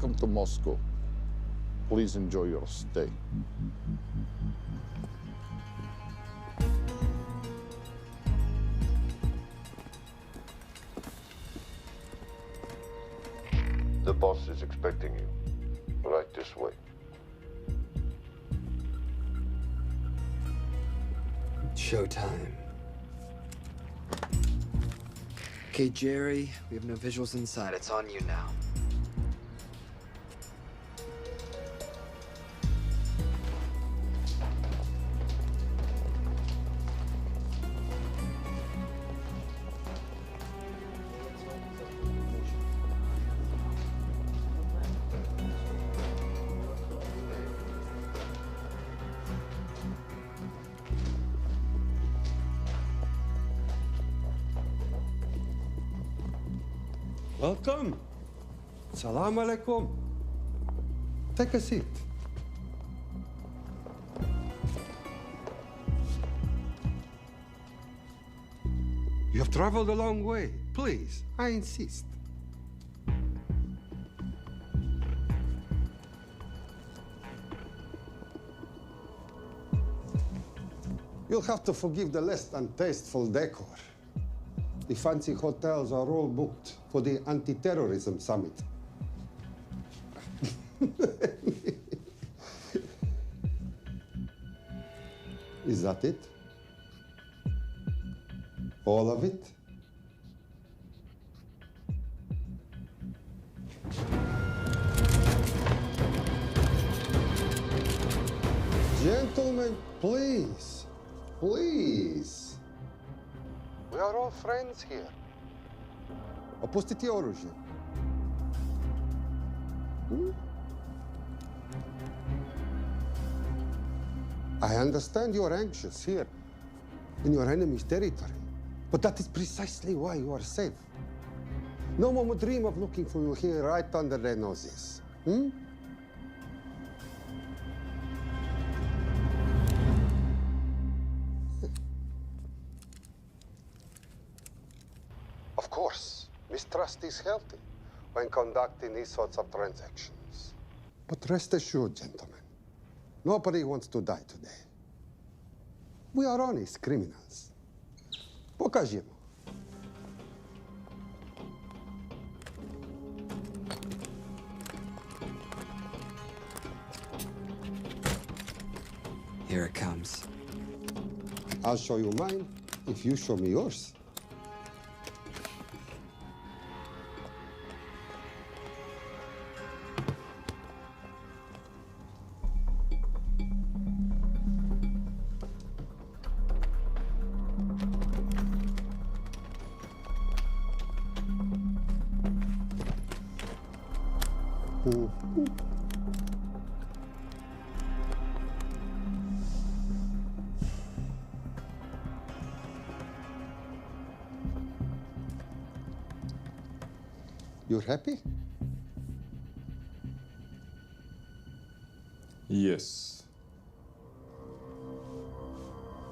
Welcome to Moscow. Please enjoy your stay. The boss is expecting you. Right this way. Showtime. Okay, Jerry, we have no visuals inside. It's on you now. Welcome. Salam alaikum. Take a seat. You have traveled a long way. Please, I insist. You'll have to forgive the less than tasteful decor. The fancy hotels are all booked for the anti-terrorism summit. Is that it? All of it? Gentlemen, please, please. We are all friends here. Опустите оружие. I understand you are anxious here in your enemy's territory, but that is precisely why you are safe. No one would dream of looking for you here right under their noses. Of course, mistrust is healthy when conducting these sorts of transactions. But rest assured, gentlemen, nobody wants to die today. We are honest criminals. Покажемо. Here it comes. I'll show you mine if you show me yours. You're happy? Yes.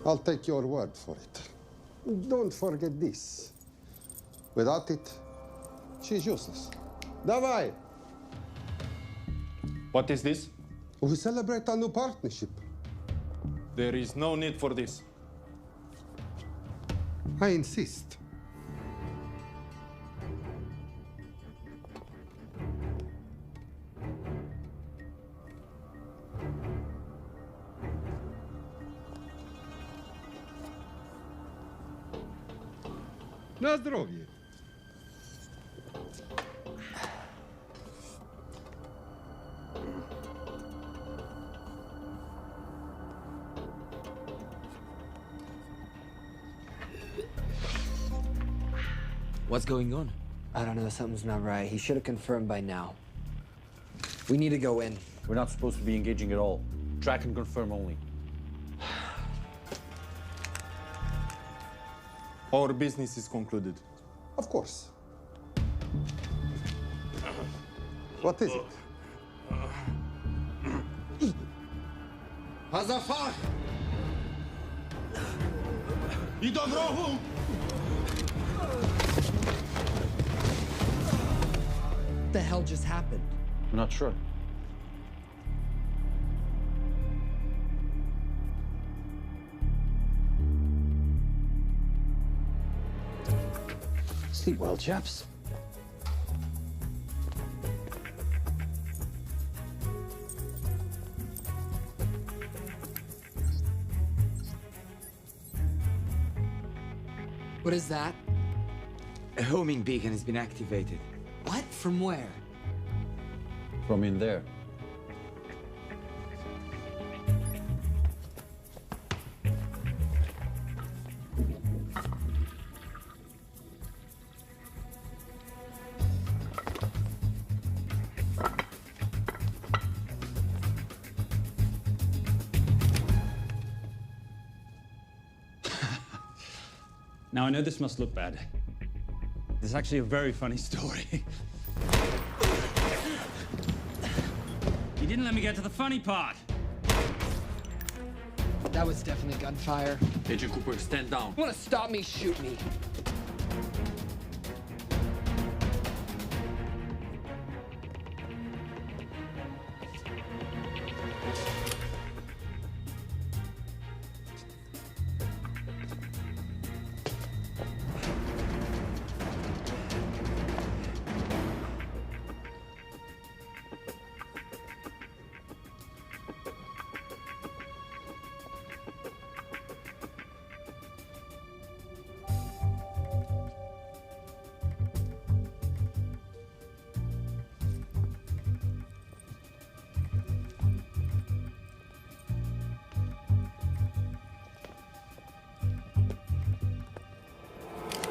I'll take your word for it. Don't forget this. Without it, she's useless. Давай! What is this? We celebrate our new partnership. There is no need for this. I insist. На здоровье. What's going on? I don't know, something's not right. He should have confirmed by now. We need to go in. We're not supposed to be engaging at all. Track and confirm only. Our business is concluded. Of course. What is it? Hazafar! I dorogu! What the hell just happened? I'm not sure. Sleep well, chaps. What is that? A homing beacon has been activated. What? From where? From in there. Now, I know this must look bad. This is actually a very funny story. You didn't let me get to the funny part. That was definitely gunfire. Agent Cooper, stand down. You wanna stop me, shoot me.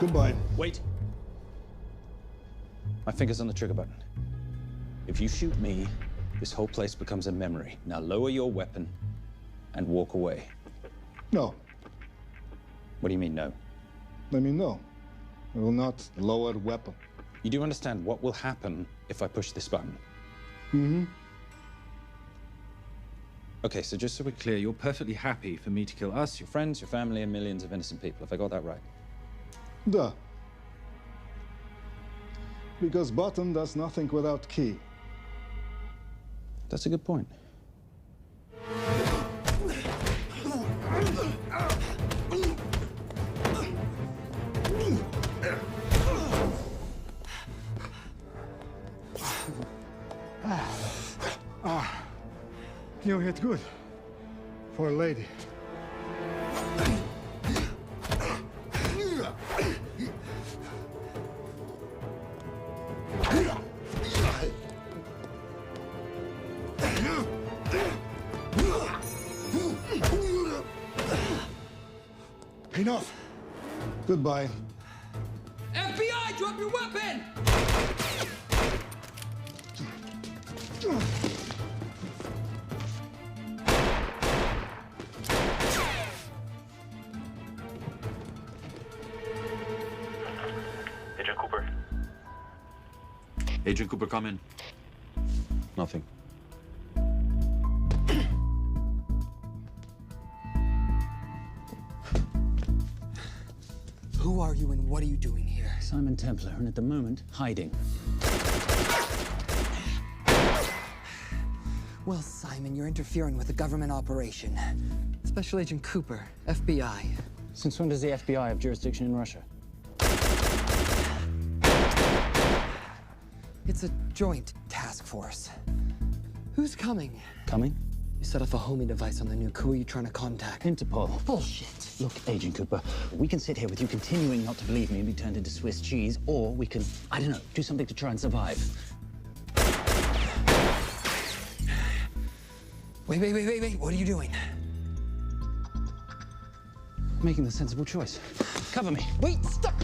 Goodbye. Wait. My finger's on the trigger button. If you shoot me, this whole place becomes a memory. Now lower your weapon and walk away. No. What do you mean, no? Let me know. I will not lower weapon. You do understand what will happen if I push this button? Mm-hmm. Okay, so just so we're clear, you're perfectly happy for me to kill us, your friends, your family, and millions of innocent people. Have I got that right? Duh. Because button does nothing without key. That's a good point. You hit good. For a lady. Enough. Goodbye. FBI, drop your weapon! Agent Cooper. Agent Cooper, come in. Nothing. Who are you and what are you doing here? Simon Templar, and at the moment, hiding. Well, Simon, you're interfering with a government operation. Special Agent Cooper, FBI. Since when does the FBI have jurisdiction in Russia? It's a joint task force. Who's coming? Coming? You set off a homing device on the nuke. Who are you trying to contact? Interpol. Bullshit. Look, Agent Cooper, we can sit here with you continuing not to believe me and be turned into Swiss cheese, or we can, I don't know, do something to try and survive. Wait. What are you doing? Making the sensible choice. Cover me. Wait, stop!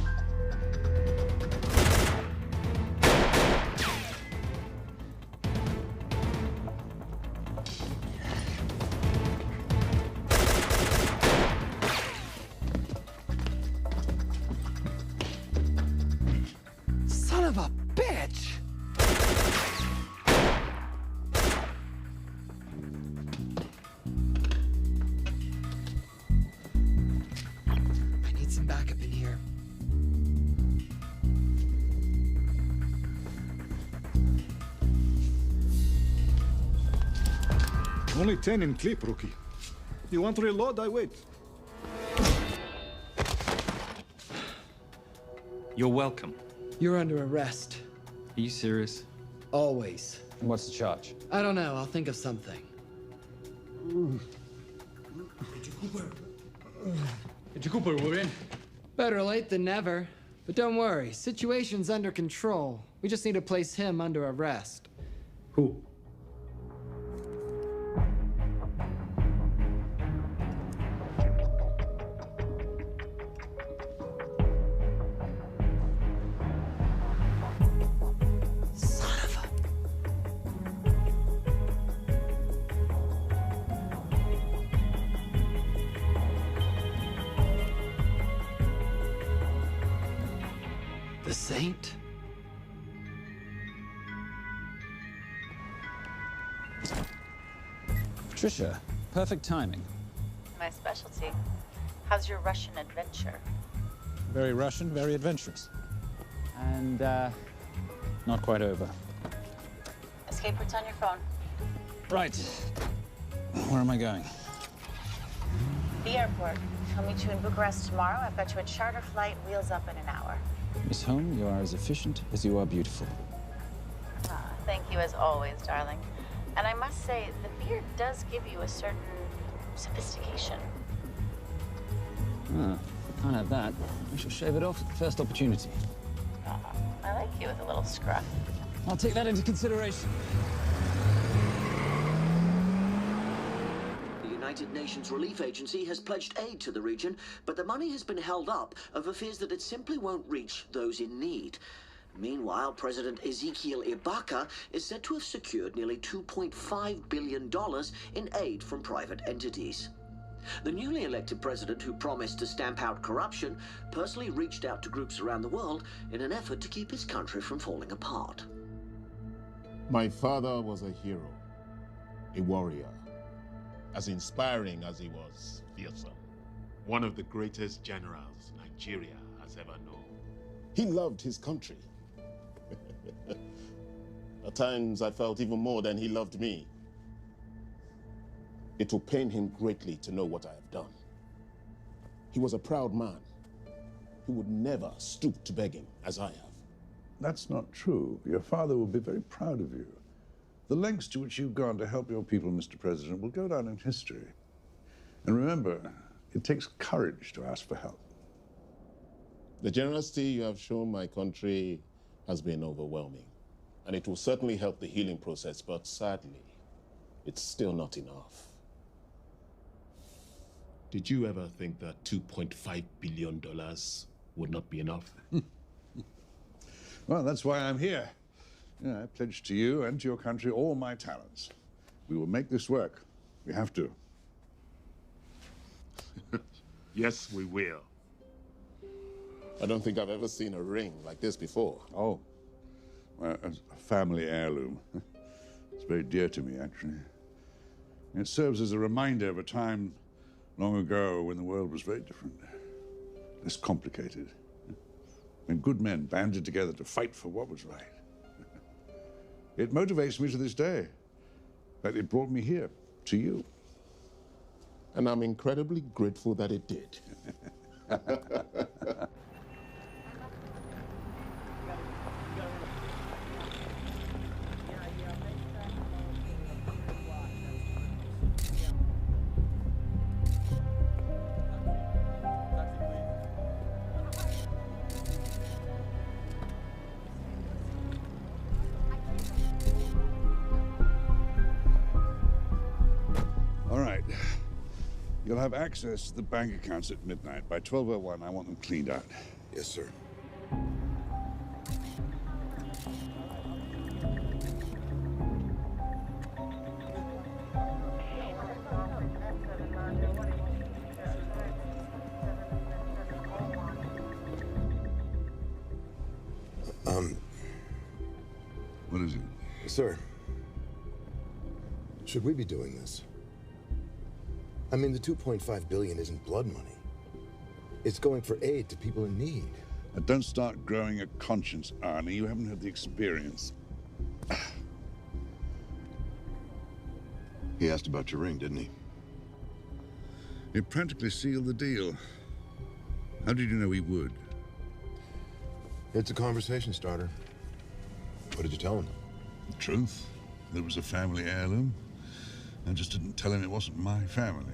Son of a bitch! I need some backup in here. Only 10 in clip, rookie. You want to reload? I wait. You're welcome. You're under arrest. Are you serious? Always. And what's the charge? I don't know. I'll think of something. Agent Cooper, we're in. Better late than never. But don't worry. Situation's under control. We just need to place him under arrest. Who? The Saint? Patricia, perfect timing. My specialty. How's your Russian adventure? Very Russian, very adventurous. And, not quite over. Escape routes on your phone. Right. Where am I going? The airport. I'll meet you in Bucharest tomorrow. I've got you a charter flight, wheels up in an hour. Miss Holm, you are as efficient as you are beautiful. Thank you as always, darling. And I must say, the beard does give you a certain sophistication. Ah, can't have that. I shall shave it off at the first opportunity. I like you with a little scruff. I'll take that into consideration. The United Nations Relief Agency has pledged aid to the region, but the money has been held up over fears that it simply won't reach those in need. Meanwhile, President Ezekiel Ibaka is said to have secured nearly $2.5 billion in aid from private entities. The newly elected president, who promised to stamp out corruption, personally reached out to groups around the world in an effort to keep his country from falling apart. My father was a hero, a warrior, as inspiring as he was fearsome. One of the greatest generals Nigeria has ever known. He loved his country. At times, I felt even more than he loved me. It will pain him greatly to know what I have done. He was a proud man who would never stoop to begging as I have. That's not true. Your father will be very proud of you. The lengths to which you've gone to help your people, Mr. President, will go down in history. And remember, it takes courage to ask for help. The generosity you have shown my country has been overwhelming, and it will certainly help the healing process, but sadly, it's still not enough. Did you ever think that $2.5 billion would not be enough? Well, that's why I'm here. I pledge to you and to your country all my talents. We will make this work. We have to. Yes, we will. I don't think I've ever seen a ring like this before. Oh, well, a family heirloom. It's very dear to me, actually. It serves as a reminder of a time long ago when the world was very different, less complicated, when good men banded together to fight for what was right. It motivates me to this day. In fact, it brought me here, to you. And I'm incredibly grateful that it did. All right. You'll have access to the bank accounts at midnight. By 12:01, I want them cleaned out. Yes, sir. What is it? Sir, should we be doing this? I mean, the $2.5 billion isn't blood money. It's going for aid to people in need. And don't start growing a conscience, Arnie. You haven't had the experience. He asked about your ring, didn't he? It practically sealed the deal. How did you know he would? It's a conversation starter. What did you tell him? The truth. There was a family heirloom. I just didn't tell him it wasn't my family.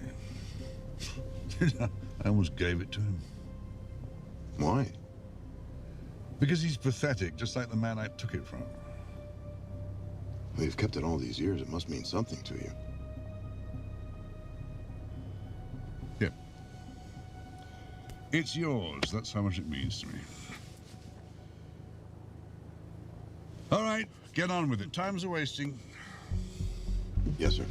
I almost gave it to him. Why? Because he's pathetic, just like the man I took it from. Well, you've kept it all these years. It must mean something to you. Yep. It's yours. That's how much it means to me. All right, get on with it. Time's a-wasting. Yes, sir.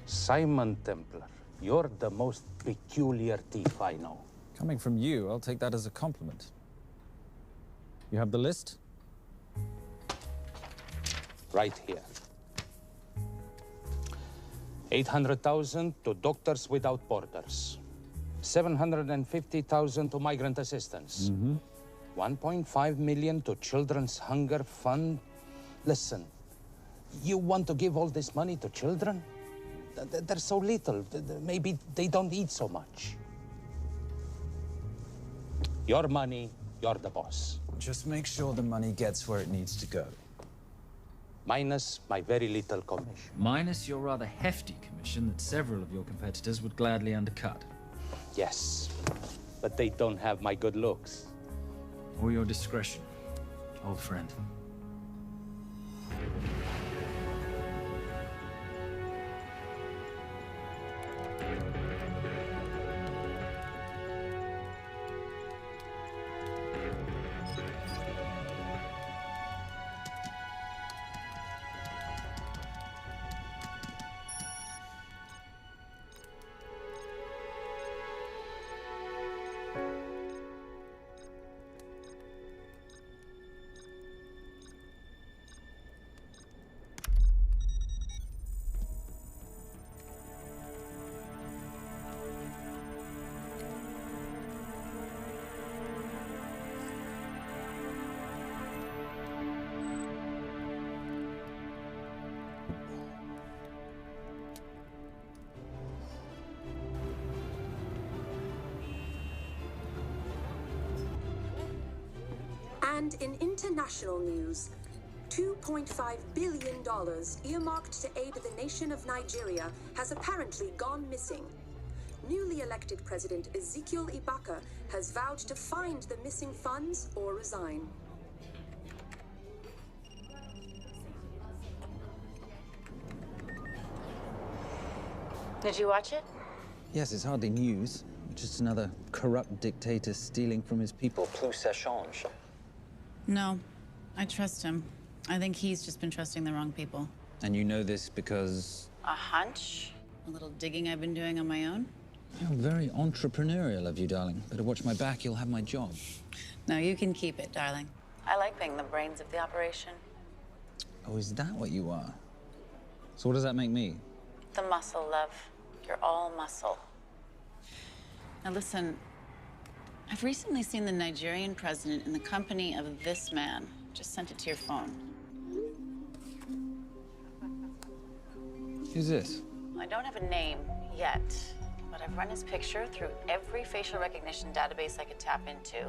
Simon Templar, you're the most peculiar thief I know. Coming from you, I'll take that as a compliment. You have the list? Right here. 800,000 to Doctors Without Borders. 750,000 to migrant assistance. 1.5 million to Children's Hunger Fund. Listen, you want to give all this money to children? They're so little. Maybe they don't eat so much. Your money, you're the boss. Just make sure the money gets where it needs to go. Minus my very little commission. Minus your rather hefty commission that several of your competitors would gladly undercut. Yes, but they don't have my good looks. Or your discretion, old friend. And in international news, $2.5 billion earmarked to aid the nation of Nigeria has apparently gone missing. Newly elected President Ezekiel Ibaka has vowed to find the missing funds or resign. Did you watch it? Yes, it's hardly news. Just another corrupt dictator stealing from his people. Plus ça change. No, I trust him. I think he's just been trusting the wrong people. And you know this because... A hunch? A little digging I've been doing on my own? You're very entrepreneurial of you, darling. Better watch my back, you'll have my job. No, you can keep it, darling. I like being the brains of the operation. Oh, is that what you are? So what does that make me? The muscle, love. You're all muscle. Now listen, I've recently seen the Nigerian president in the company of this man. Just sent it to your phone. Who's this? I don't have a name yet, but I've run his picture through every facial recognition database I could tap into.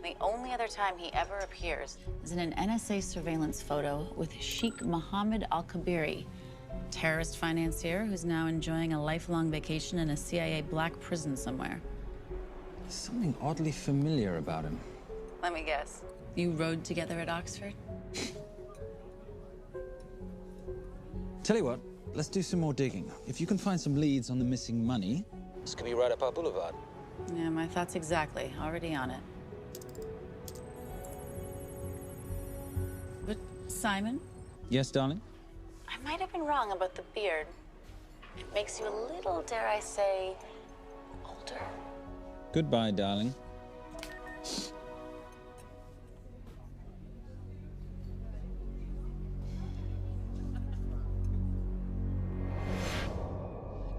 The only other time he ever appears is in an NSA surveillance photo with Sheikh Mohammed al-Kabiri, terrorist financier who's now enjoying a lifelong vacation in a CIA black prison somewhere. There's something oddly familiar about him. Let me guess. You rode together at Oxford? Tell you what, let's do some more digging. If you can find some leads on the missing money, this could be right up our boulevard. Yeah, my thoughts exactly. Already on it. Simon? Yes, darling? I might have been wrong about the beard. It makes you a little, dare I say, older. Goodbye, darling.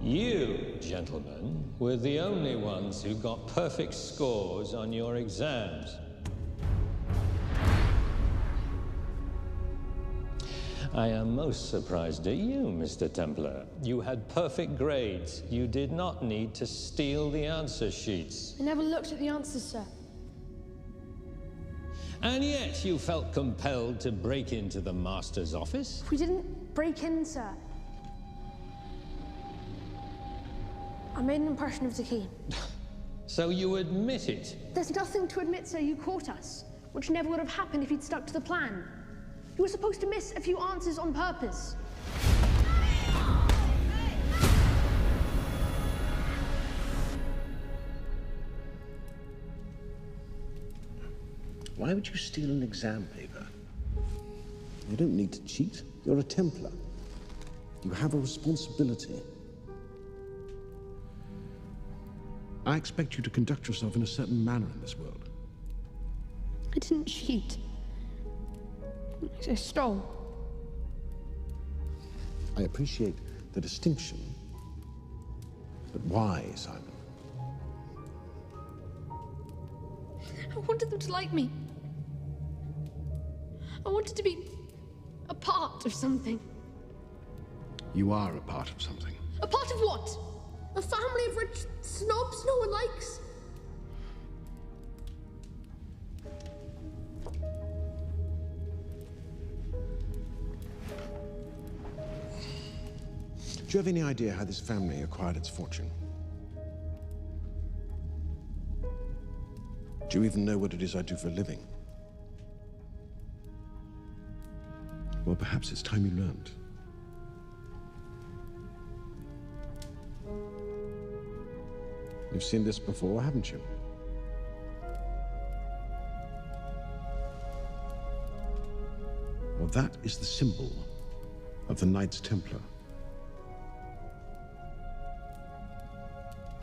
You, gentlemen, were the only ones who got perfect scores on your exams. I am most surprised at you, Mr. Templar. You had perfect grades. You did not need to steal the answer sheets. I never looked at the answers, sir. And yet you felt compelled to break into the master's office? We didn't break in, sir. I made an impression of the key. So you admit it? There's nothing to admit, sir. You caught us, which never would have happened if you'd stuck to the plan. You were supposed to miss a few answers on purpose. Why would you steal an exam paper? You don't need to cheat. You're a Templar. You have a responsibility. I expect you to conduct yourself in a certain manner in this world. I didn't cheat. I stole. I appreciate the distinction, but why, Simon? I wanted them to like me. I wanted to be a part of something. You are a part of something. A part of what? A family of rich snobs no one likes? Do you have any idea how this family acquired its fortune? Do you even know what it is I do for a living? Well, perhaps it's time you learned. You've seen this before, haven't you? Well, that is the symbol of the Knights Templar.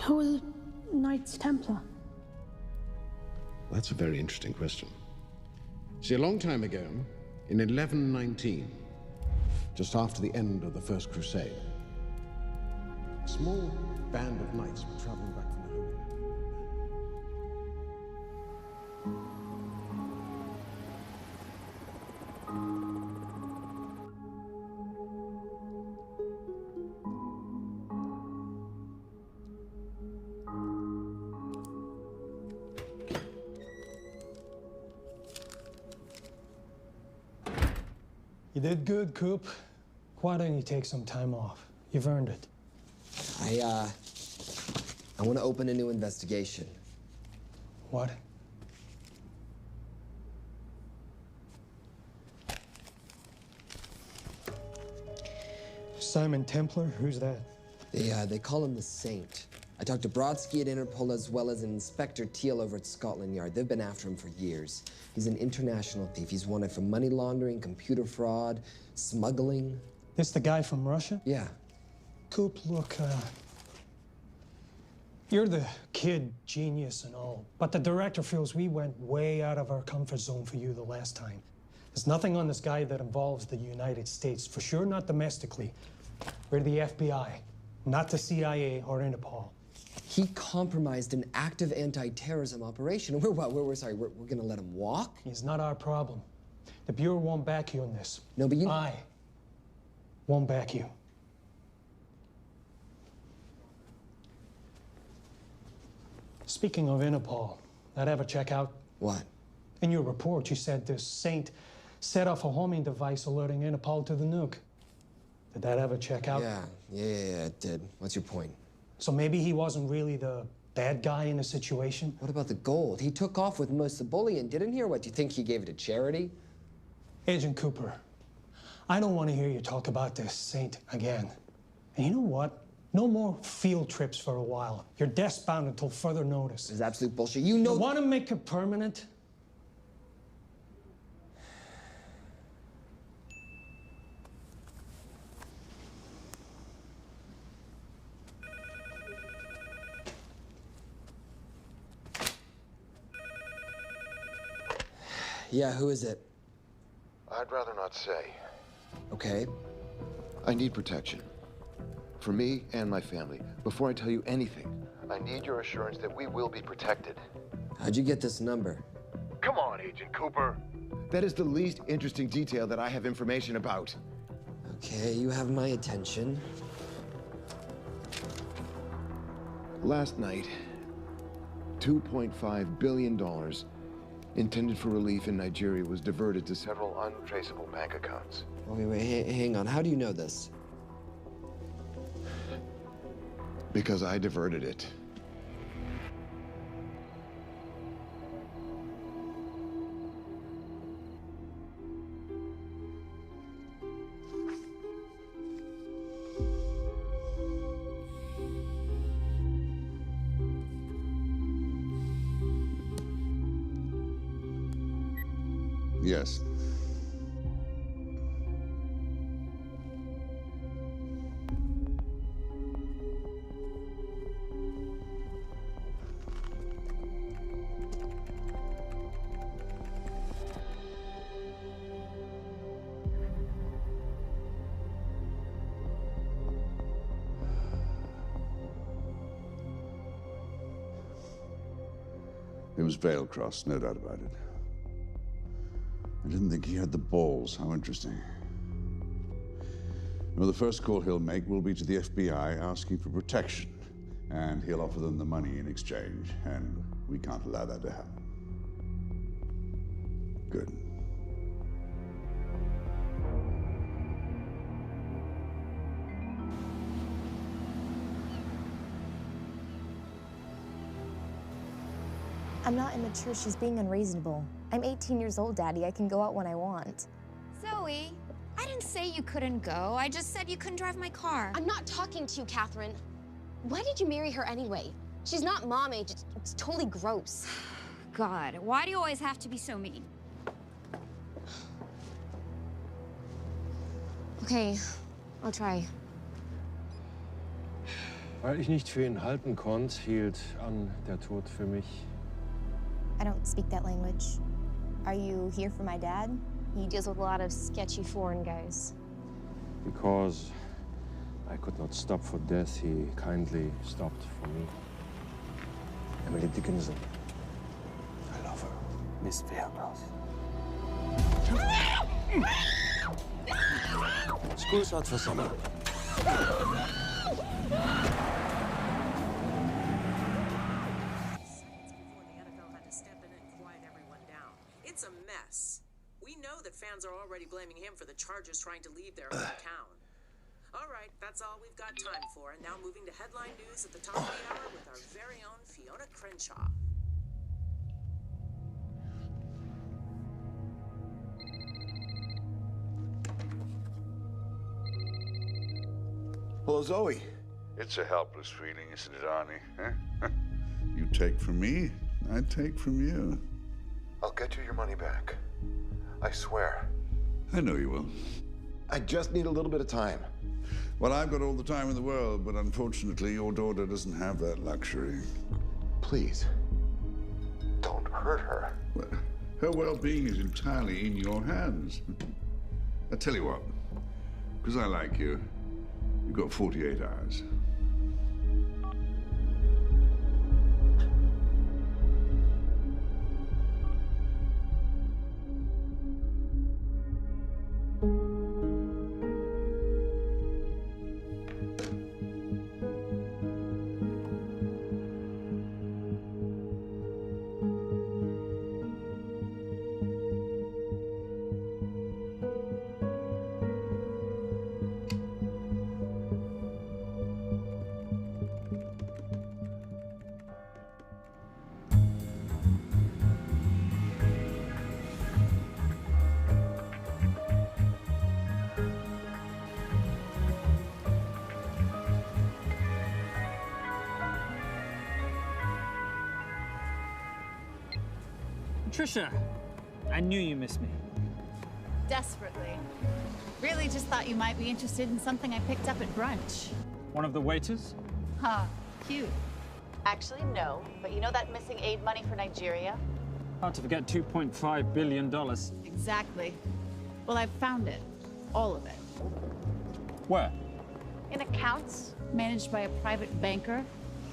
Who are the Knights Templar? That's a very interesting question. See, a long time ago, in 1119, just after the end of the First Crusade, a small band of knights were traveling back from the Holy Land. You did good, Coop. Why don't you take some time off? You've earned it. I want to open a new investigation. What? Simon Templar? Who's that? They call him the Saint. I talked to Brodsky at Interpol as well as Inspector Teal over at Scotland Yard. They've been after him for years. He's an international thief. He's wanted for money laundering, computer fraud, smuggling. This the guy from Russia? Yeah. Coop, look, you're the kid genius and all, but the director feels we went way out of our comfort zone for you the last time. There's nothing on this guy that involves the United States, for sure not domestically. We're the FBI, not the CIA or Interpol. He compromised an active anti-terrorism operation. We're gonna let him walk? It's not our problem. The Bureau won't back you on this. No, but you... I won't back you. Speaking of Interpol, that ever check out? What? In your report, you said this Saint set off a homing device alerting Interpol to the nuke. Did that ever check out? Yeah, it did. What's your point? So maybe he wasn't really the bad guy in the situation? What about the gold? He took off with most of the bullion, didn't he? Or what, do you think he gave it to charity? Agent Cooper, I don't want to hear you talk about this Saint again. And you know what? No more field trips for a while. You're desk-bound until further notice. This is absolute bullshit. You know... You want to make it permanent? Yeah, who is it? I'd rather not say. Okay. I need protection. For me and my family. Before I tell you anything, I need your assurance that we will be protected. How'd you get this number? Come on, Agent Cooper. That is the least interesting detail that I have information about. Okay, you have my attention. Last night, $2.5 billion intended for relief in Nigeria was diverted to several untraceable bank accounts. Wait, hang on. How do you know this? Because I diverted it. Yes. It was veil crossed, no doubt about it. I didn't think he had the balls. How interesting. Well, the first call he'll make will be to the FBI asking for protection. And he'll offer them the money in exchange. And we can't allow that to happen. Good. I'm not immature. She's being unreasonable. I'm 18 years old, Daddy. I can go out when I want. Zoe, I didn't say you couldn't go. I just said you couldn't drive my car. I'm not talking to you, Catherine. Why did you marry her anyway? She's not mom age. It's totally gross. God, why do you always have to be so mean? Okay, I'll try. Weil ich nicht für ihn halten konnte, hielt an der Tod für mich. I don't speak that language. Are you here for my dad? He deals with a lot of sketchy foreign guys. Because I could not stop for death, he kindly stopped for me. Emily Dickinson. I love her. Miss Fairhouse. School's out for summer. It's a mess. We know that fans are already blaming him for the Chargers trying to leave their hometown. All right, that's all we've got time for. And now moving to headline news at the top of the hour with our very own Fiona Crenshaw. Hello, Zoe. It's a helpless feeling, isn't it, Arnie? Huh? You take from me, I take from you. I'll get you your money back. I swear. I know you will. I just need a little bit of time. Well, I've got all the time in the world, but unfortunately, your daughter doesn't have that luxury. Please, don't hurt her. Well, her well-being is entirely in your hands. I tell you what, because I like you, you've got 48 hours. Trisha, I knew you missed me. Desperately. Really just thought you might be interested in something I picked up at brunch. One of the waiters? Cute. Actually, no. But you know that missing aid money for Nigeria? Hard to forget $2.5 billion. Exactly. Well, I've found it. All of it. Where? In accounts managed by a private banker,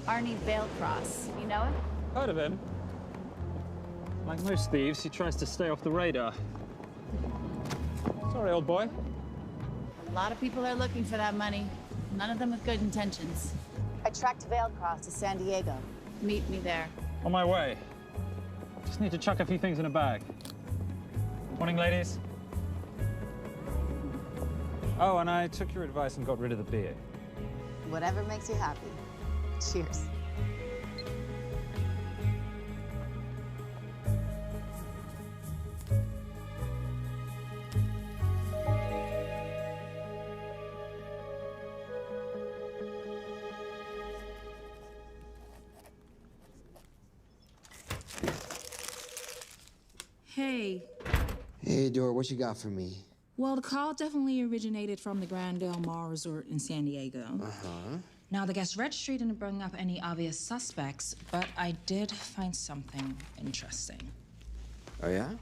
Arnie Vailcross. You know him? Heard of him. Like most thieves, he tries to stay off the radar. Sorry, old boy. A lot of people are looking for that money. None of them with good intentions. I tracked Vailcross to San Diego. Meet me there. On my way. Just need to chuck a few things in a bag. Morning, ladies. Oh, and I took your advice and got rid of the beer. Whatever makes you happy. Cheers. Hey. Hey, Dora, what you got for me? Well, the call definitely originated from the Grand Del Mar Resort in San Diego. Uh-huh. Now, the guest registry didn't bring up any obvious suspects, but I did find something interesting. Oh, yeah?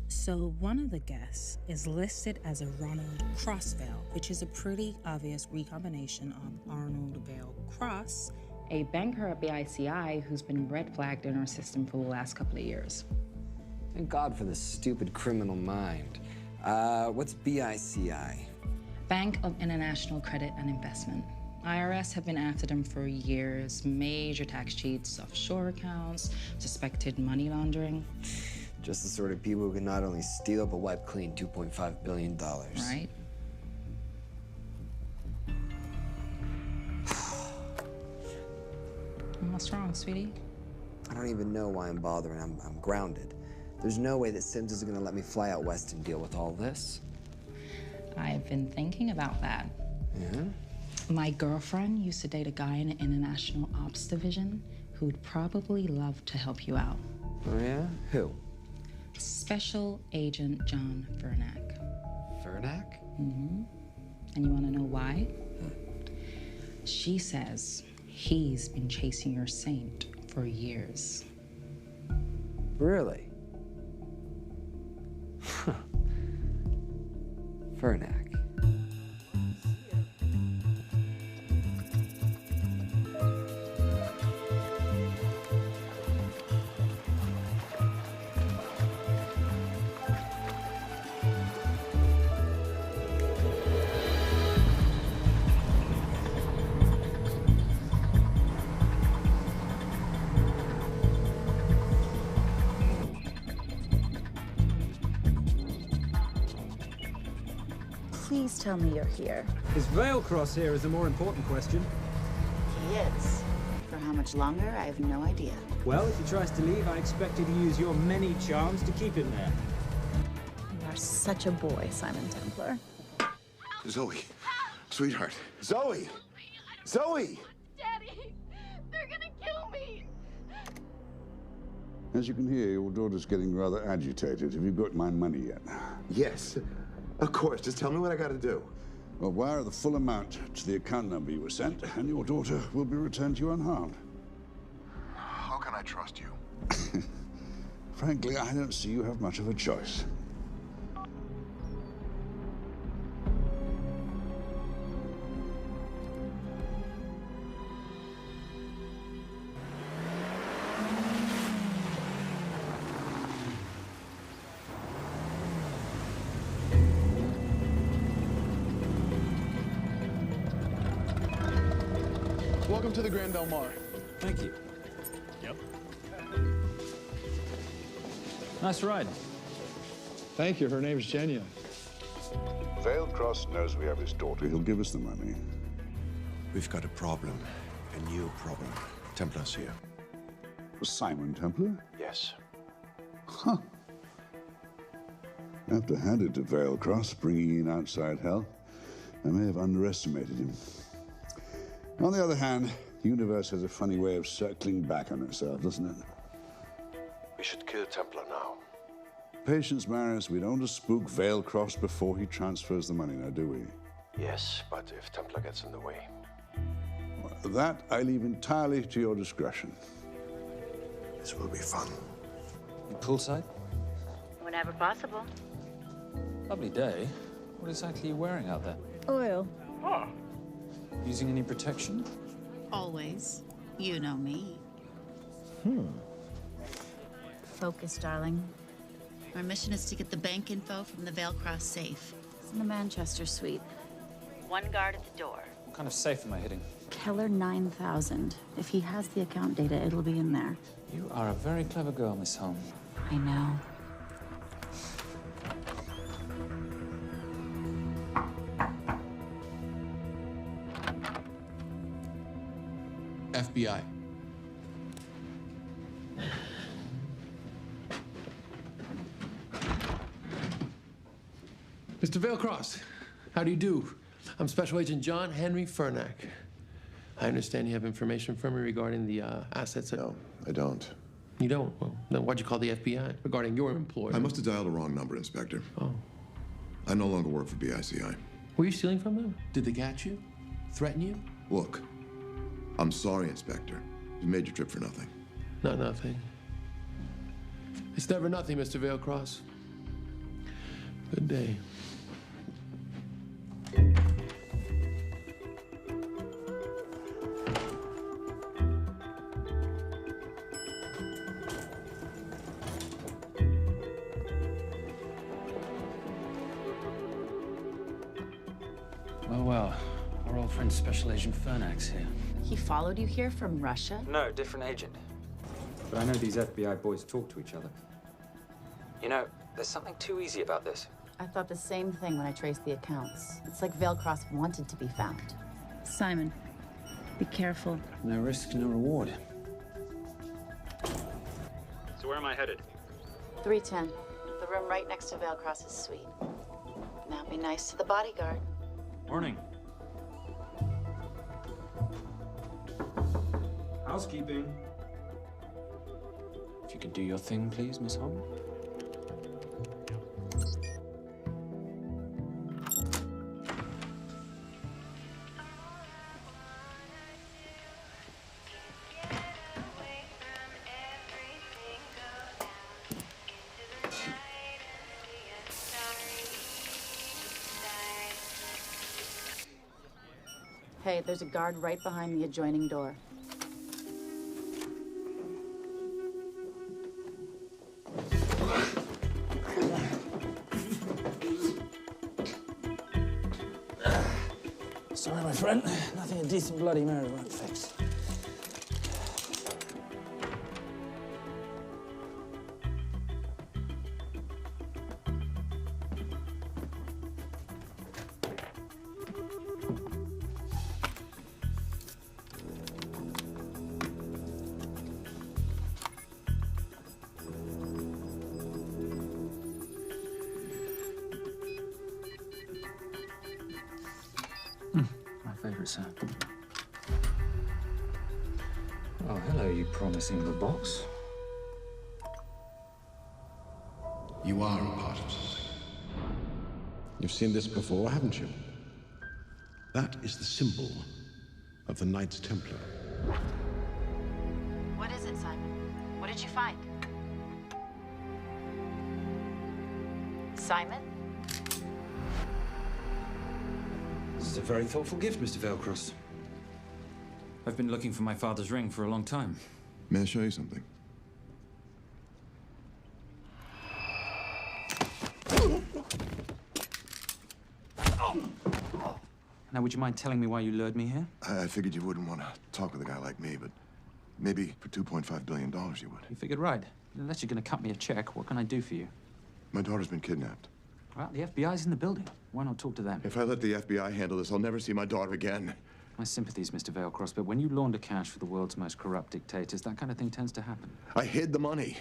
So one of the guests is listed as a Ronald Crossvale, which is a pretty obvious recombination of Arnold Vale Cross, a banker at BICI who's been red flagged in our system for the last couple of years. Thank God for this stupid criminal mind. What's BICI? Bank of International Credit and Investment. IRS have been after them for years. Major tax cheats, offshore accounts, suspected money laundering. Just the sort of people who can not only steal but wipe clean $2.5 billion. Right? What's wrong, sweetie? I don't even know why I'm bothering. I'm grounded. There's no way that Sims is gonna let me fly out west and deal with all this. I've been thinking about that. Yeah? My girlfriend used to date a guy in the International Ops Division who'd probably love to help you out. Oh, yeah? Who? Special Agent John Vernack. Vernack? Mm-hmm. And you want to know why? She says he's been chasing your saint for years. Really? Vernack. Please tell me you're here. Is Vailcross here is a more important question. He is. For how much longer, I have no idea. Well, if he tries to leave, I expect you to use your many charms to keep him there. You are such a boy, Simon Templar. Zoe, sweetheart. Zoe! Zoe! Daddy, they're gonna kill me. As you can hear, your daughter's getting rather agitated. Have you got my money yet? Yes, of course. Just tell me what I gotta do. Well, wire the full amount to the account number you were sent, and your daughter will be returned to you unharmed. How can I trust you? Frankly, I don't see you have much of a choice. Welcome to the Grand Del Mar. Thank you. Yep. Nice ride. Thank you. Her name's Genya. Vailcross knows we have his daughter. He'll give us the money. We've got a problem. A new problem. Templar's here. Was Simon Templar? Yes. Huh. I have to hand it to Vailcross, bringing in outside help. I may have underestimated him. On the other hand, the universe has a funny way of circling back on itself, doesn't it? We should kill Templar now. Patience, Maris. We don't want to spook Vailcross before he transfers the money, now, do we? Yes, but if Templar gets in the way. Well, that I leave entirely to your discretion. This will be fun. You poolside? Whenever possible. Lovely day. What exactly are you wearing out there? Oil. Using any protection? Always. You know me. Focus, darling. Our mission is to get the bank info from the Vale Cross safe. It's in the Manchester suite. One guard at the door. What kind of safe am I hitting? Keller 9000. If he has the account data, it'll be in there. You are a very clever girl, Miss Holm. I know. FBI. Mr. Vailcross, how do you do? I'm Special Agent John Henry Fernack. I understand you have information from me regarding the assets. No, I don't. You don't? Well, then why'd you call the FBI regarding your employer? I must have dialed the wrong number, Inspector. Oh. I no longer work for BICI. Were you stealing from them? Did they catch you? Threaten you? Look, I'm sorry, Inspector. You made your trip for nothing. Not nothing. It's never nothing, Mr. Vailcross. Good day. Well, our old friend Special Agent Fernack's here. He followed you here from Russia? No, different agent. But I know these FBI boys talk to each other. You know, there's something too easy about this. I thought the same thing when I traced the accounts. It's like Vailcross wanted to be found. Simon, be careful. No risk, no reward. So where am I headed? 310. The room right next to Vailcross's suite. Now be nice to the bodyguard. Morning. Housekeeping. If you could do your thing, please, Miss Holm. Hey, there's a guard right behind the adjoining door. Sorry, my friend. Nothing a decent Bloody Mary won't fix. Sound. Oh, hello, you promising the box. You are a part of something. You've seen this before, haven't you? That is the symbol of the Knights Templar. What is it, Simon? What did you find? Simon? This is a very thoughtful gift, Mr. Vailcross. I've been looking for my father's ring for a long time. May I show you something? Now, would you mind telling me why you lured me here? I figured you wouldn't want to talk with a guy like me, but maybe for $2.5 billion you would. You figured right. Unless you're going to cut me a check, what can I do for you? My daughter's been kidnapped. Well, the FBI's in the building. Why not talk to them? If I let the FBI handle this, I'll never see my daughter again. My sympathies, Mr. Vailcross, but when you launder cash for the world's most corrupt dictators, that kind of thing tends to happen. I hid the money.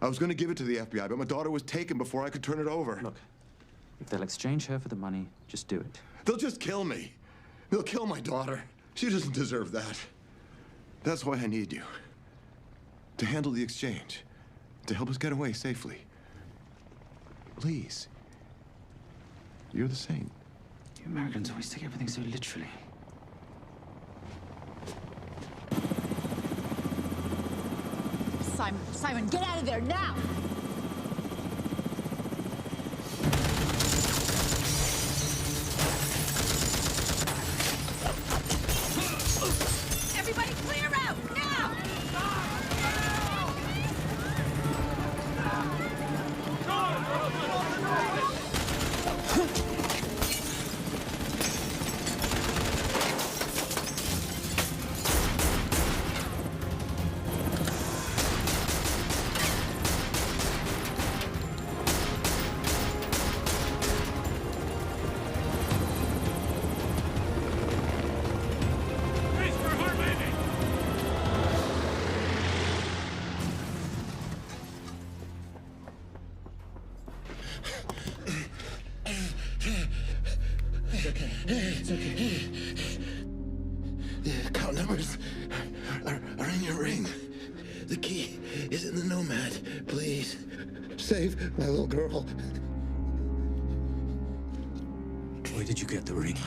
I was going to give it to the FBI, but my daughter was taken before I could turn it over. Look, if they'll exchange her for the money, just do it. They'll just kill me. They'll kill my daughter. She doesn't deserve that. That's why I need you. To handle the exchange. To help us get away safely. Please. You're the saint. You Americans always take everything so literally. Simon. Simon, get out of there now! Everybody clear out, now! It's okay. The account numbers are in your ring. The key is in the Nomad. Please, save my little girl. Where did you get the ring?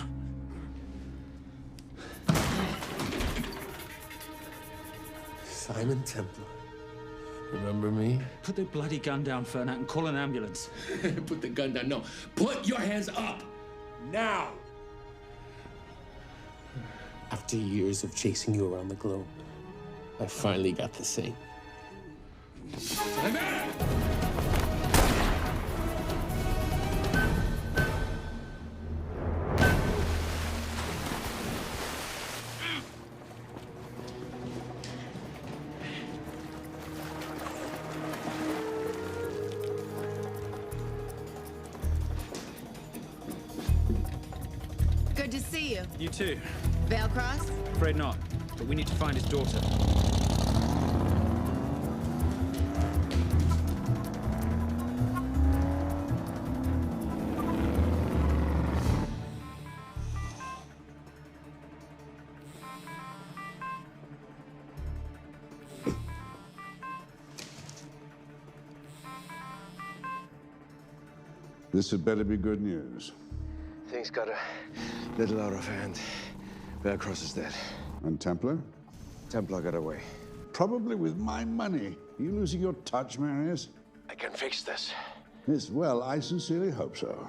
Simon Templar. Remember me? Put the bloody gun down, Fernak, and call an ambulance. Put the gun down. No, put your hands up. Now! After years of chasing you around the globe, I finally got the same. Good to see you. You too. Veil cross? Afraid not, but we need to find his daughter. This had better be good news. Things got a little out of hand. Velcross is dead. And Templar? Templar got away. Probably with my money. Are you losing your touch, Marius? I can fix this. Yes, well, I sincerely hope so.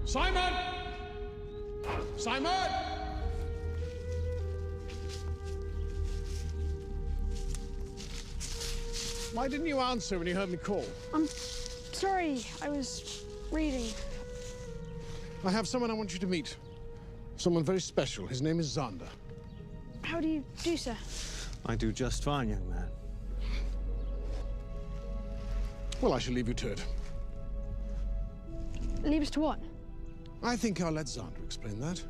Simon! Simon! Why didn't you answer when you heard me call? I'm sorry, I was reading. I have someone I want you to meet. Someone very special. His name is Xander. How do you do, sir? I do just fine, young man. Well, I shall leave you to it. Leave us to what? I think I'll let Xander explain that.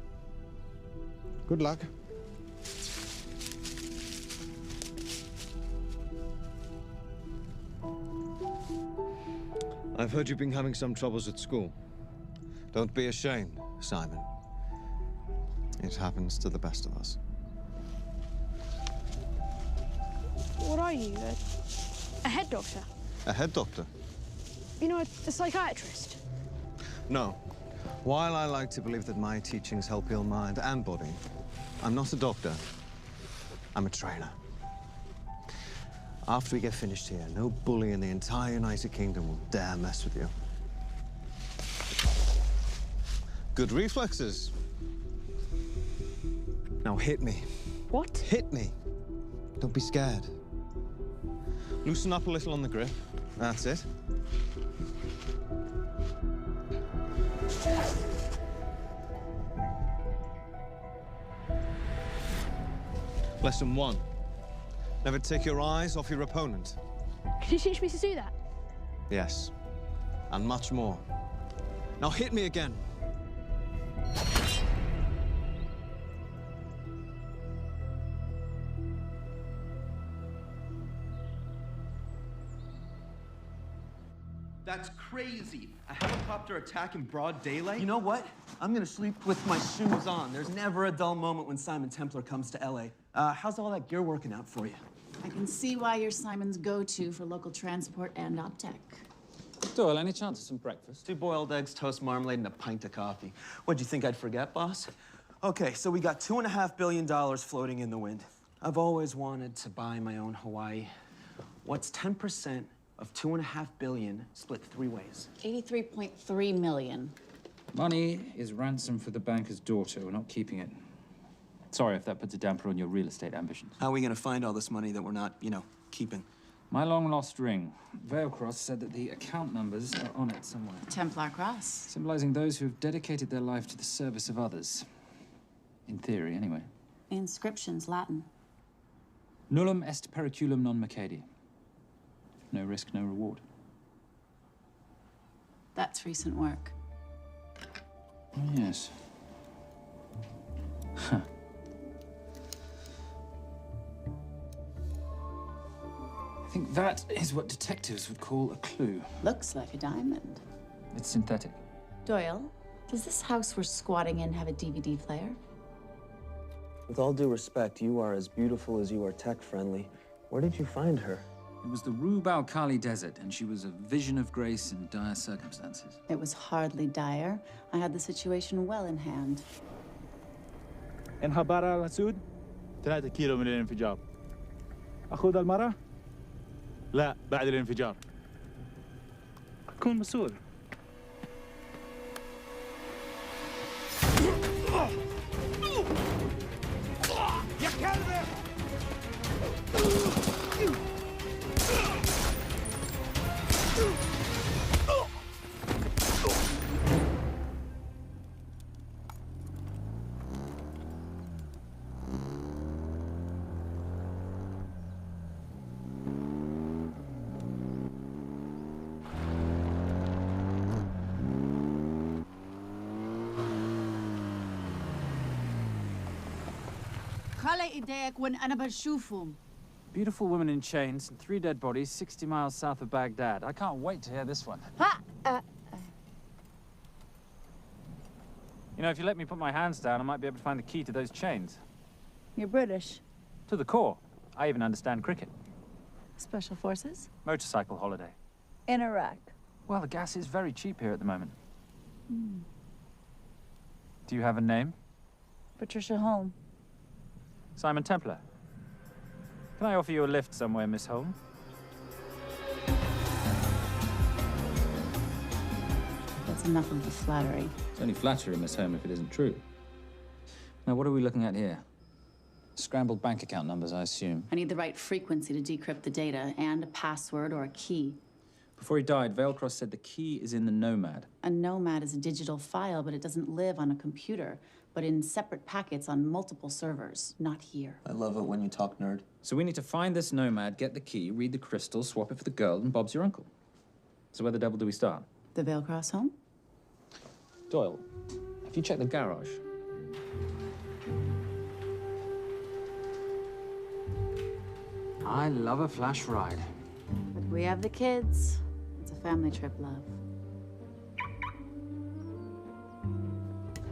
Good luck. I've heard you've been having some troubles at school. Don't be ashamed, Simon. It happens to the best of us. What are you, a head doctor? A head doctor? You know, a psychiatrist? No. While I like to believe that my teachings help heal mind and body, I'm not a doctor. I'm a trainer. After we get finished here, no bully in the entire United Kingdom will dare mess with you. Good reflexes. Now hit me. What? Hit me. Don't be scared. Loosen up a little on the grip. That's it. Lesson 1. Never take your eyes off your opponent. Can you teach me to do that? Yes. And much more. Now hit me again. That's crazy. A helicopter attack in broad daylight? You know what? I'm gonna sleep with my shoes on. There's never a dull moment when Simon Templar comes to LA. How's all that gear working out for you? I can see why you're Simon's go-to for local transport and optech. Doyle, any chance of some breakfast? 2 boiled eggs, toast, marmalade, and a pint of coffee. What'd you think I'd forget, boss? Okay, so we got $2.5 billion floating in the wind. I've always wanted to buy my own Hawaii. What's 10% of $2.5 billion split 3 ways? 83.3 million. Money is ransom for the banker's daughter. We're not keeping it. Sorry if that puts a damper on your real estate ambitions. How are we gonna find all this money that we're not, you know, keeping? My long-lost ring. Veilcross said that the account numbers are on it somewhere. Templar cross. Symbolizing those who have dedicated their life to the service of others. In theory, anyway. The inscription's Latin. Nullum est periculum non mercedi. No risk, no reward. That's recent work. Oh, yes. Huh. I think that is what detectives would call a clue. Looks like a diamond. It's synthetic. Doyle, does this house we're squatting in have a DVD player? With all due respect, you are as beautiful as you are tech-friendly. Where did you find her? It was the Rub al-Khali Desert, and she was a vision of grace in dire circumstances. It was hardly dire. I had the situation well in hand. انخبر على السود 3 كيلو من الانفجار. أخذ المرة؟ لا، بعد الانفجار. كن مسؤول. يا كلب! خلي ايديك وين أنا بشوفهم. Beautiful woman in chains and 3 dead bodies 60 miles south of Baghdad. I can't wait to hear this one. You know, if you let me put my hands down, I might be able to find the key to those chains. You're British. To the core. I even understand cricket. Special forces? Motorcycle holiday. In Iraq. Well, the gas is very cheap here at the moment. Do you have a name? Patricia Holm. Simon Templar. Can I offer you a lift somewhere, Miss Holm? That's enough of the flattery. It's only flattery, Miss Holm, if it isn't true. Now, what are we looking at here? Scrambled bank account numbers, I assume. I need the right frequency to decrypt the data and a password or a key. Before he died, Veilcross said the key is in the Nomad. A Nomad is a digital file, but it doesn't live on a computer, but in separate packets on multiple servers, not here. I love it when you talk nerd. So we need to find this Nomad, get the key, read the crystal, swap it for the girl, and Bob's your uncle. So where the devil do we start? The Veilcross home? Doyle, have you checked the garage? I love a flash ride. But we have the kids. It's a family trip, love.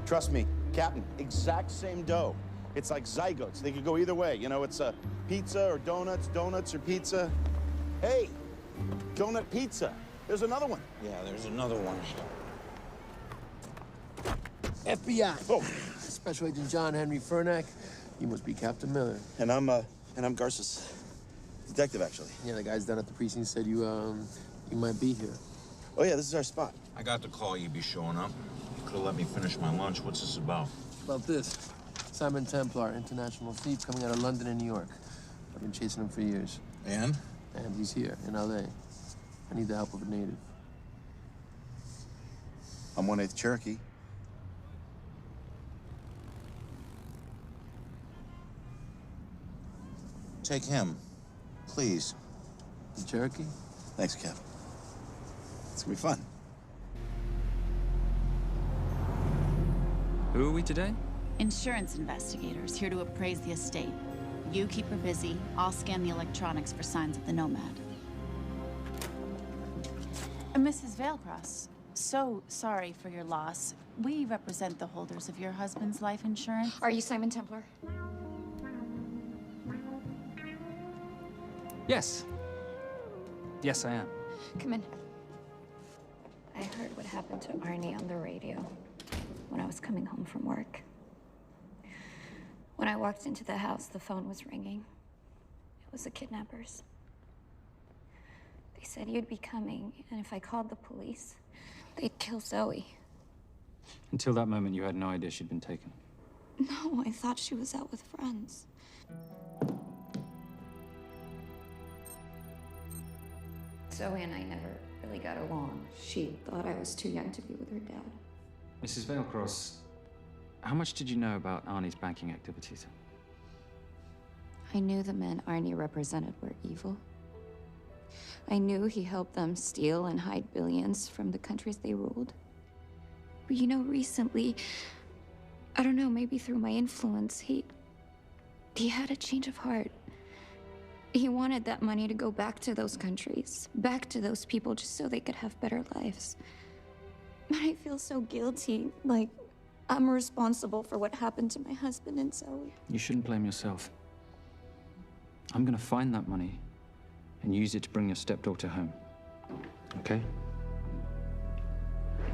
Trust me, Captain, exact same dough. It's like zygotes. They could go either way. You know, it's pizza or donuts, donuts or pizza. Hey, donut pizza. There's another one. Yeah, there's another one. FBI. Oh. Special Agent John Henry Furnack. You must be Captain Miller. And I'm Garces. Detective, actually. Yeah, the guys down at the precinct said you might be here. Oh, yeah, this is our spot. I got the call you'd be showing up. You could have let me finish my lunch. What's this about? About this. Simon Templar, international thief coming out of London and New York. I've been chasing him for years. And? And he's here, in L.A. I need the help of a native. I'm 1/8 Cherokee. Take him, please. The Cherokee? Thanks, Cap. It's gonna be fun. Who are we today? Insurance investigators here to appraise the estate. You keep her busy. I'll scan the electronics for signs of the Nomad. Mrs. Veilcross, so sorry for your loss. We represent the holders of your husband's life insurance. Are you Simon Templar? Yes. Yes, I am. Come in. I heard what happened to Arnie on the radio when I was coming home from work. When I walked into the house, the phone was ringing. It was the kidnappers. They said you'd be coming, and if I called the police, they'd kill Zoe. Until that moment, you had no idea she'd been taken. No, I thought she was out with friends. Zoe and I never really got along. She thought I was too young to be with her dad. Mrs. Veilcross, how much did you know about Arnie's banking activities? I knew the men Arnie represented were evil. I knew he helped them steal and hide billions from the countries they ruled. But you know, recently, I don't know, maybe through my influence, he had a change of heart. He wanted that money to go back to those countries, back to those people, just so they could have better lives. But I feel so guilty, like I'm responsible for what happened to my husband and Zoe. You shouldn't blame yourself. I'm gonna find that money and use it to bring your stepdaughter home. Okay?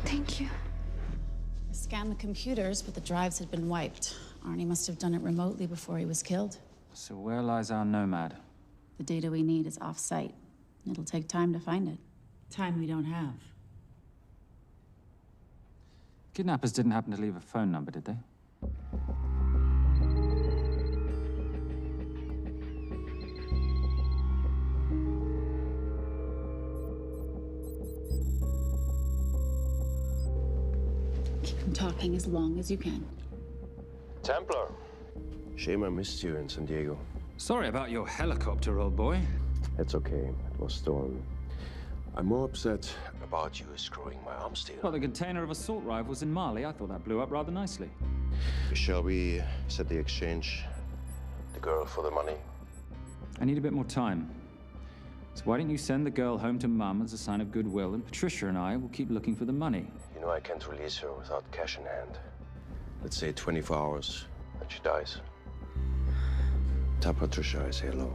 Thank you. I scanned the computers, but the drives had been wiped. Arnie must have done it remotely before he was killed. So where lies our nomad? The data we need is off-site. It'll take time to find it. Time we don't have. Kidnappers didn't happen to leave a phone number, did they? Keep them talking as long as you can. Templar. Shame I missed you in San Diego. Sorry about your helicopter, old boy. It's okay. It was stolen. I'm more upset about you screwing my arm steal. Well, the container of assault rifles in Mali, I thought that blew up rather nicely. Shall we set the exchange? The girl for the money? I need a bit more time. So why don't you send the girl home to Mum as a sign of goodwill, and Patricia and I will keep looking for the money. You know I can't release her without cash in hand. Let's say 24 hours, then she dies. Tell Patricia I say hello.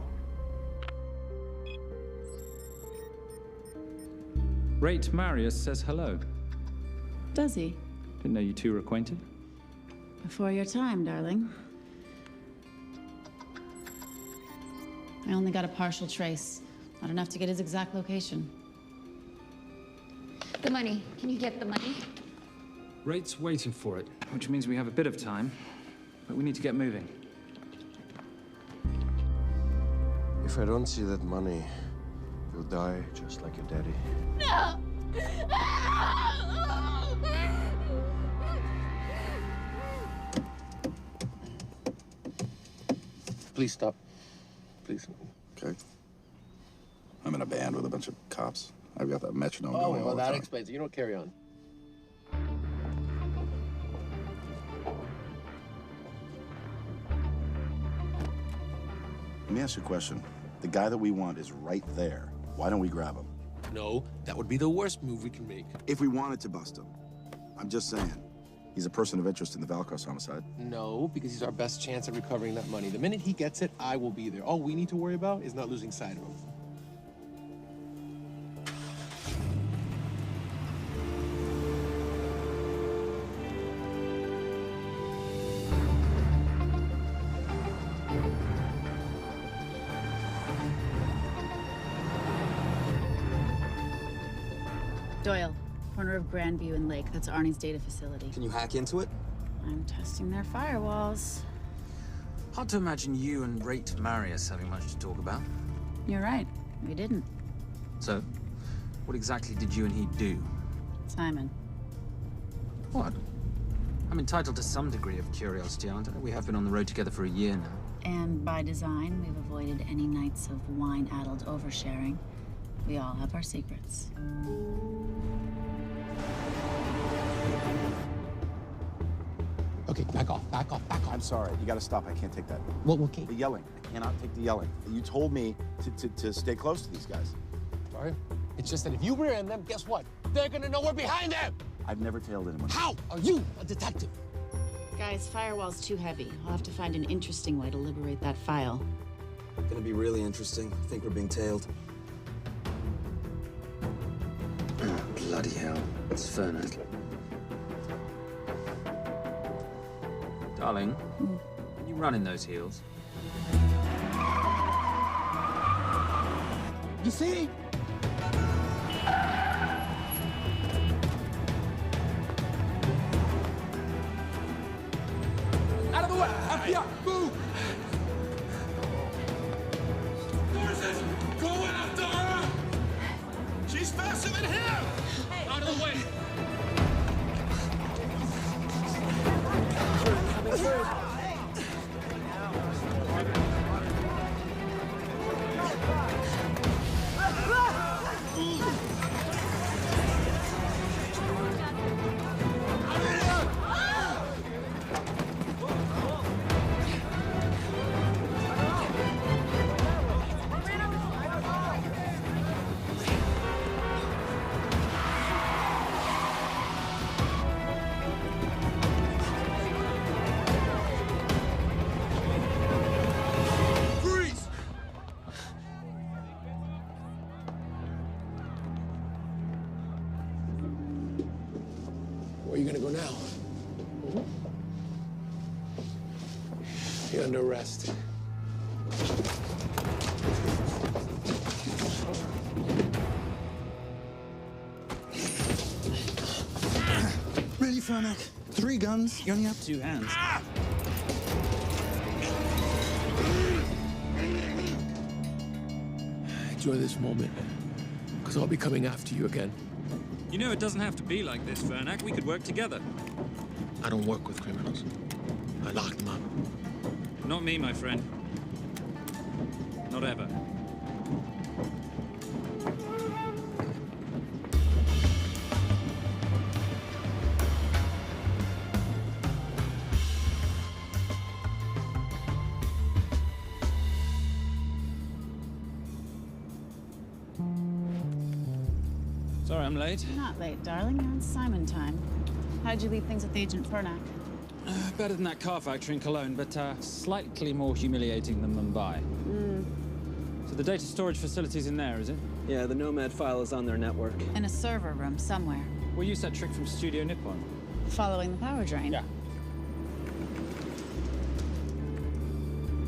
Rate Marius says hello. Does he? Didn't know you two were acquainted. Before your time, darling. I only got a partial trace. Not enough to get his exact location. The money. Can you get the money? Rate's waiting for it, which means we have a bit of time, but we need to get moving. If I don't see that money, you'll die just like your daddy. No! Please stop. Please. Okay. I'm in a band with a bunch of cops. I've got that metronome going all well, the that time. explains it. You don't carry on. Let me ask you a question. The guy that we want is right there. Why don't we grab him? No, that would be the worst move we can make. If we wanted to bust him. I'm just saying. He's a person of interest in the Veilcross homicide. No, because he's our best chance at recovering that money. The minute he gets it, I will be there. All we need to worry about is not losing sight of him. Doyle, corner of Grandview and Lake. That's Arnie's data facility. Can you hack into it? I'm testing their firewalls. Hard to imagine you and Rate Marius having much to talk about. You're right. We didn't. So, what exactly did you and he do? Simon. What? I'm entitled to some degree of curiosity, aren't I? We have been on the road together for a year now. And by design, we've avoided any nights of wine-addled oversharing. We all have our secrets. Okay, back off, back off, back off. I'm sorry. You gotta stop. I can't take that. Well, okay. The yelling. I cannot take the yelling. You told me to stay close to these guys. Sorry. It's just that if you rear end them, guess what? They're gonna know we're behind them! I've never tailed anyone. How are you a detective? Guys, firewall's too heavy. I'll have to find an interesting way to liberate that file. Gonna be really interesting. I think we're being tailed. Bloody Bloody hell, it's Fernet. Darling, can you run in those heels? You see? Out of the way! FBI, move! Forces, going after her! She's faster than him! Hey. Out of the way! Coming through. Where are you gonna go now? You're under arrest. Really, Fernet? 3 guns? You only have 2 hands. Enjoy this moment, because I'll be coming after you again. You know it doesn't have to be like this, Fernet. We could work together. I don't work with criminals. I lock them up. Not me, my friend. Not ever. Sorry I'm late. You're not late, darling. You're on Simon time. How'd you leave things with Agent Fernak? Better than that car factory in Cologne, but slightly more humiliating than Mumbai. So the data storage facility's in there, is it? Yeah, the Nomad file is on their network. In a server room somewhere. We'll use that trick from Studio Nippon. Following the power drain? Yeah.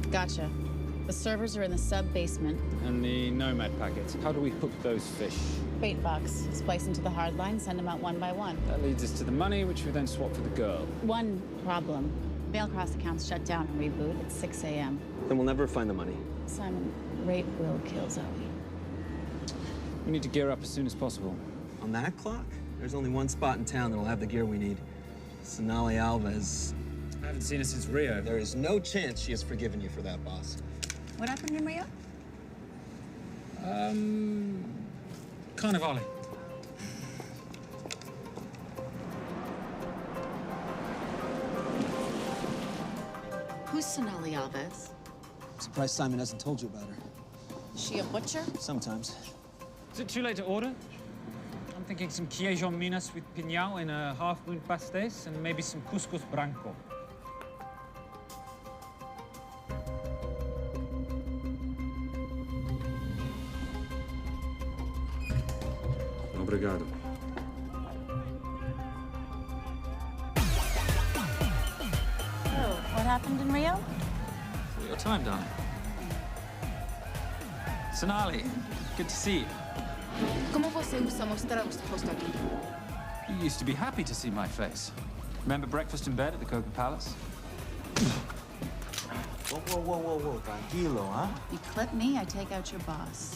Gotcha. The servers are in the sub-basement. And the Nomad packets. How do we hook those fish? Bait box. Splice into the hard line, send them out one by one. That leads us to the money, which we then swap for the girl. One problem. Mailcross accounts shut down and reboot at 6 a.m. Then we'll never find the money. Simon, rape will kill Zoe. We need to gear up as soon as possible. On that clock? There's only one spot in town that'll have the gear we need. Sonali Alves. I haven't seen her since Rio. There is no chance she has forgiven you for that, boss. What happened in Rio? Carnivale. Who's Sonali Alves? Surprised Simon hasn't told you about her. Is she a butcher? Sometimes. Is it too late to order? I'm thinking some queijo minas with piñao in a half-moon pastéis and maybe some couscous branco. Obrigado. Oh, what happened in Rio? Your time, darling. Sonali, good to see you. ¿Cómo você usa mostrar o rosto aqui? You used to be happy to see my face. Remember breakfast in bed at the Coca Palace? Whoa, tranquilo, huh? You clip me, I take out your boss.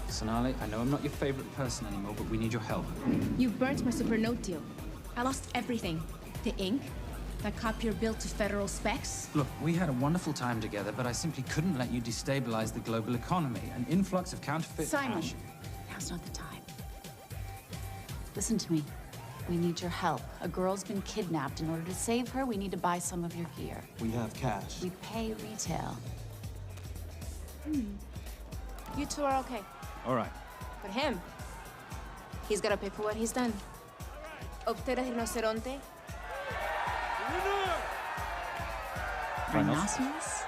Sonali, I know I'm not your favorite person anymore, but we need your help. You burnt my super note deal. I lost everything. The ink, that copier built to federal specs. Look, we had a wonderful time together, but I simply couldn't let you destabilize the global economy. An influx of counterfeit Simon, cash. now's not the time. Listen to me. We need your help. A girl's been kidnapped. In order to save her, we need to buy some of your gear. We have cash. We pay retail. You two are okay. All right. But him, he's gotta pay for what he's done. Obtera rinoceronte. Rhinoceros?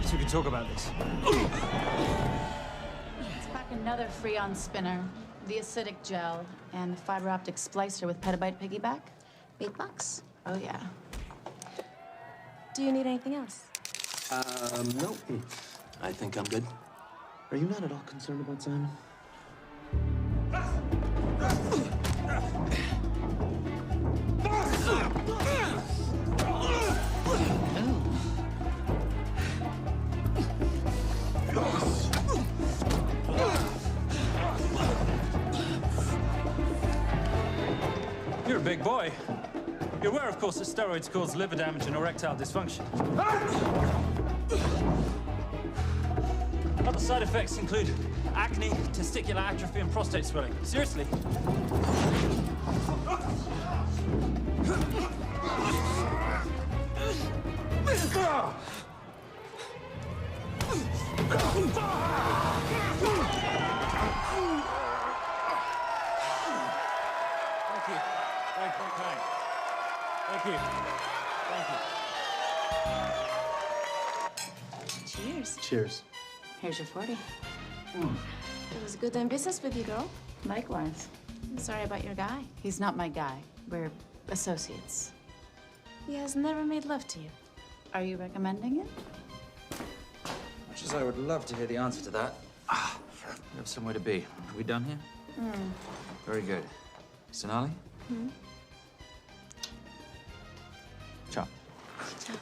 Perhaps we could talk about this. Let's pack another Freon spinner, the acidic gel, and the fiber optic splicer with petabyte piggyback. $8? Oh, yeah. Do you need anything else? No. I think I'm good. Are you not at all concerned about Simon? You're a big boy. You're aware, of course, that steroids cause liver damage and erectile dysfunction. Other side effects include acne, testicular atrophy, and prostate swelling. Seriously. Thank you. Thank you. Thank you. Cheers. Cheers. Here's your 40. It was good doing business with you, girl. Likewise. I'm sorry about your guy. He's not my guy. We're associates. He has never made love to you. Are you recommending it? Much as I would love to hear the answer to that, we have somewhere to be. Are we done here? Very good. Sonali? Ciao. Ciao.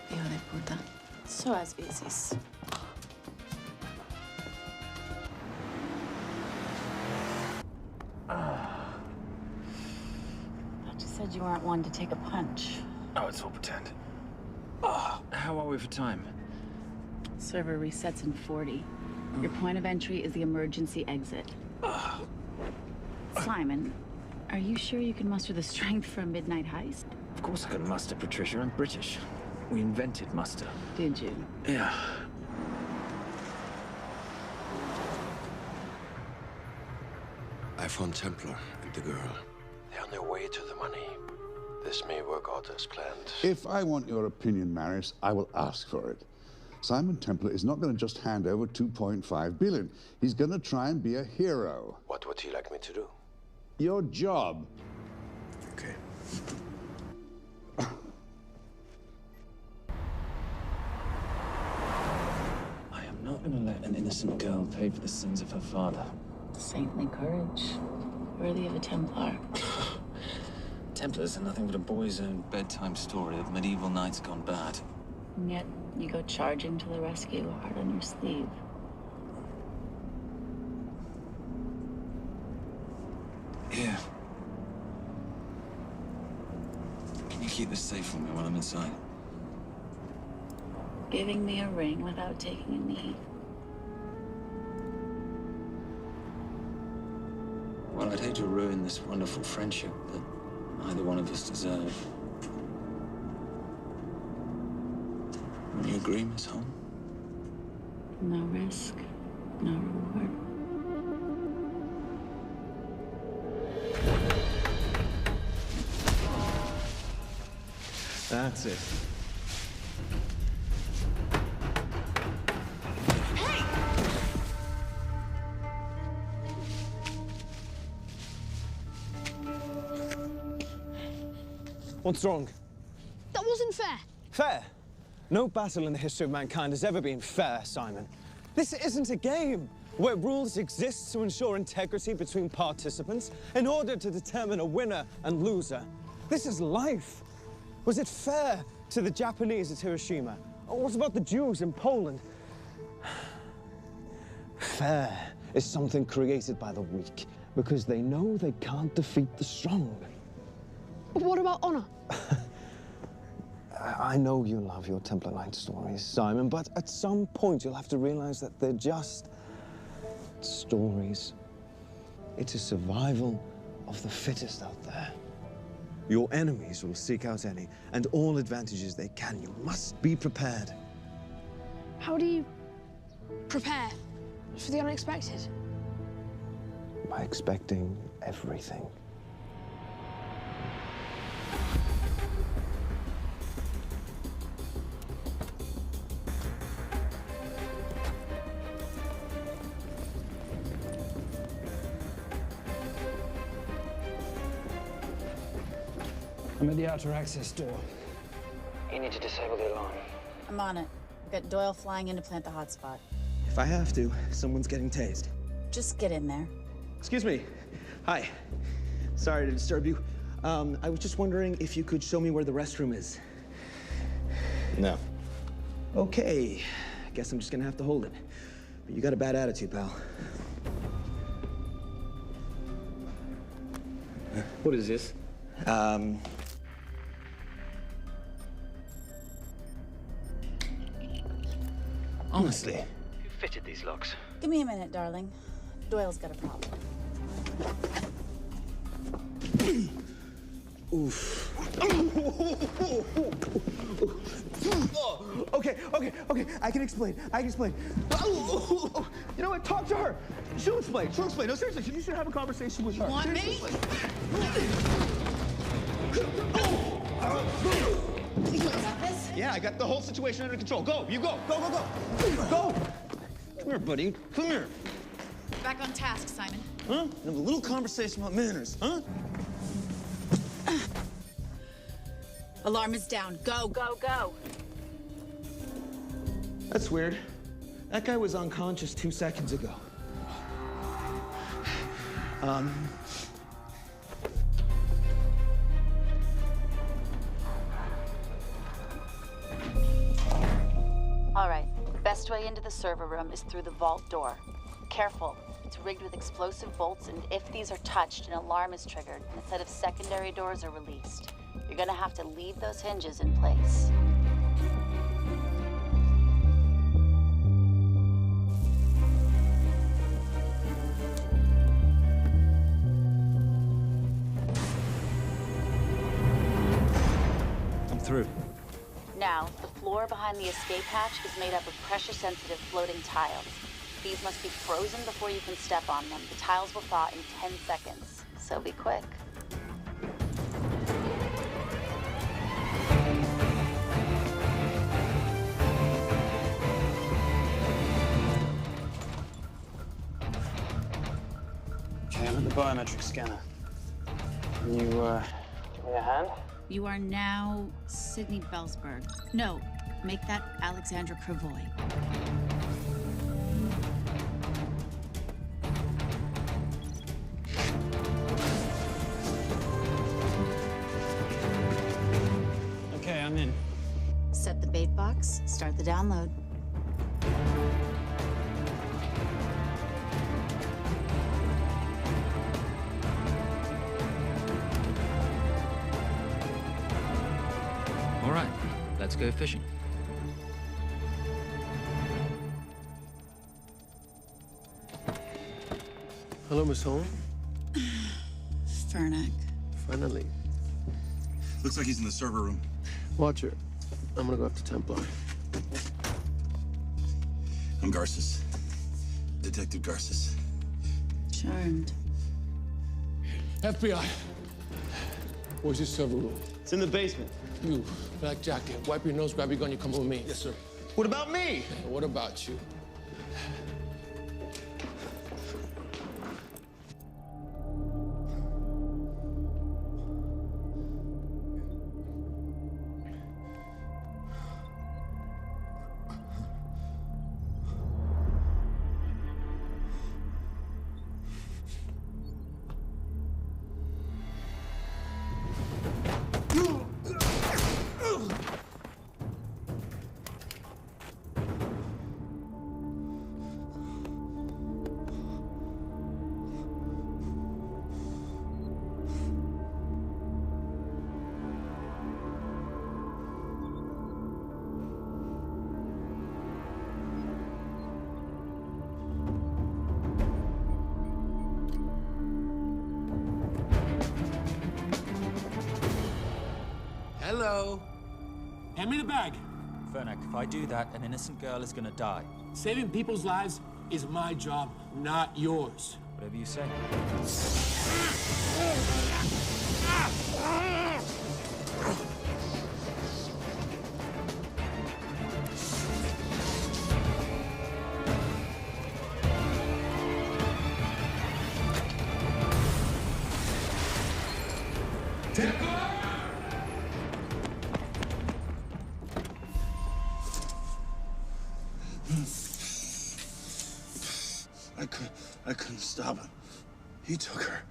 Hijo de puta. So as veces. Thought you said you weren't one to take a punch. Oh, it's all pretend. How are we for time? Server resets in 40. Your point of entry is the emergency exit. Simon, are you sure you can muster the strength for a midnight heist? Of course I can muster, Patricia. I'm British. We invented muster. Did you? Yeah. I found Templar and the girl. They're on their way to the money. This may work out as planned. If I want your opinion, Maris, I will ask for it. Simon Templar is not going to just hand over 2.5 billion. He's going to try and be a hero. What would he like me to do? Your job. Okay. I am not going to let an innocent girl pay for the sins of her father. Saintly courage. Worthy of a Templar. Templars are nothing but a boy's own bedtime story of medieval knights gone bad. And yet, you go charging to the rescue, heart on your sleeve. Here. Can you keep this safe for me while I'm inside? Giving me a ring without taking a knee. Well, I'd hate to ruin this wonderful friendship that neither one of us deserve. Will you agree, Miss Holm? No risk, no reward. That's it. What's wrong? That wasn't fair. Fair? No battle in the history of mankind has ever been fair, Simon. This isn't a game where rules exist to ensure integrity between participants in order to determine a winner and loser. This is life. Was it fair to the Japanese at Hiroshima? Or what about the Jews in Poland? Fair is something created by the weak because they know they can't defeat the strong. But what about honor? I know you love your Templar Knight stories, Simon, but at some point you'll have to realize that they're just stories. It is survival of the fittest out there. Your enemies will seek out any and all advantages they can. You must be prepared. How do you prepare for the unexpected? By expecting everything. I'm at the outer access door. You need to disable the alarm. I'm on it. We've got Doyle flying in to plant the hotspot. If I have to, someone's getting tased. Just get in there. Excuse me. Hi. Sorry to disturb you. I was just wondering if you could show me where the restroom is. No. Okay. Guess I'm just gonna have to hold it. But you got a bad attitude, pal. What is this? Honestly. Who fitted these locks? Give me a minute, darling. Doyle's got a problem. Oof. Okay. I can explain. You know what? Talk to her. She'll explain. No, seriously, you should have a conversation with her. You want me? You got this? Yeah, I got the whole situation under control. Go, you go. Go. Come here, buddy. Come here. Back on task, Simon. Huh? Have a little conversation about manners, huh? Alarm is down. Go. That's weird. That guy was unconscious 2 seconds ago. All right. Best way into the server room is through the vault door. Careful. It's rigged with explosive bolts, and if these are touched, an alarm is triggered, and a set of secondary doors are released. You're gonna have to leave those hinges in place. I'm through. Now, the floor behind the escape hatch is made up of pressure-sensitive floating tiles. These must be frozen before you can step on them. The tiles will thaw in 10 seconds, so be quick. Okay, I'm at the biometric scanner. Can you, give me a hand? You are now Sydney Bellsberg. No, make that Alexandra Cravoy. Okay, I'm in. Set the bait box, start the download. All right, let's go fishing. Hello, Miss Holm. Fernick. Finally. Looks like he's in the server room. Watcher, I'm gonna go after Templar. I'm Garces. Detective Garces. Charmed. FBI. Where's your server room? It's in the basement. You, black jacket, wipe your nose, grab your gun, you come with me. Yes, sir. What about me? What about you? Hello. Hand me the bag. Fernick, if I do that, an innocent girl is gonna die. Saving people's lives is my job, not yours. Whatever you say. I couldn't stop him. He took her.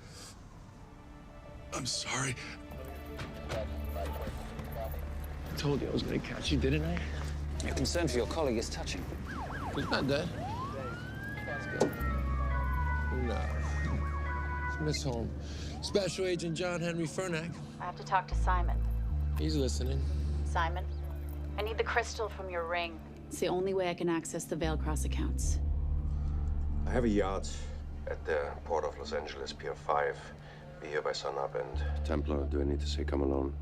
I'm sorry. I told you I was gonna catch you, didn't I? Your concern for your colleague is touching. He's not dead. No. It's Miss Holmes. Special Agent John Henry Fernack. I have to talk to Simon. He's listening. Simon, I need the crystal from your ring. It's the only way I can access the Veil Cross accounts. I have a yacht at the port of Los Angeles, Pier 5. Be here by sunup, and Templar, do I need to say come alone?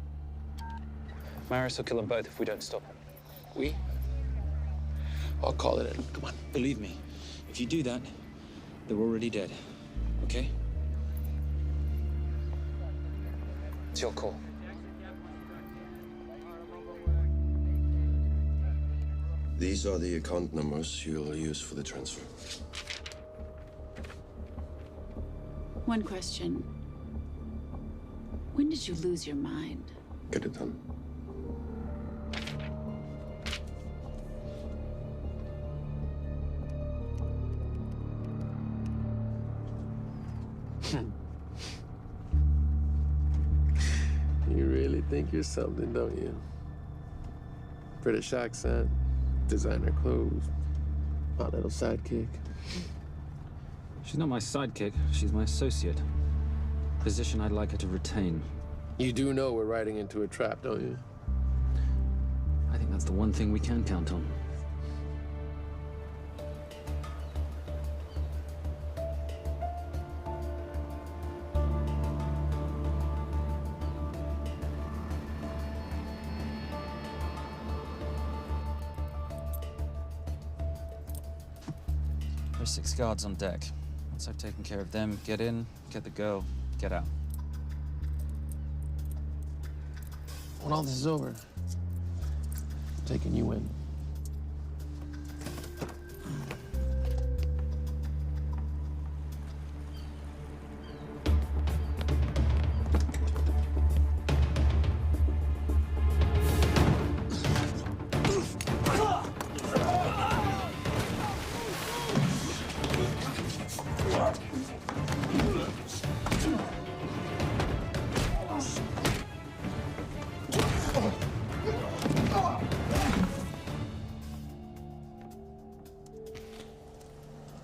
Maris will kill them both if we don't stop him. We? I'll call it in. Come on. Believe me, if you do that, they're already dead. Okay? It's your call. These are the account numbers you'll use for the transfer. One question. When did you lose your mind? Get it done. You really think you're something, don't you? British accent, designer clothes, my little sidekick. She's not my sidekick. She's my associate. Position I'd like her to retain. You do know we're riding into a trap, don't you? I think that's the one thing we can count on. There's 6 guards on deck. Once I've taken care of them, get in, get the girl, get out. When all this is over, I'm taking you in.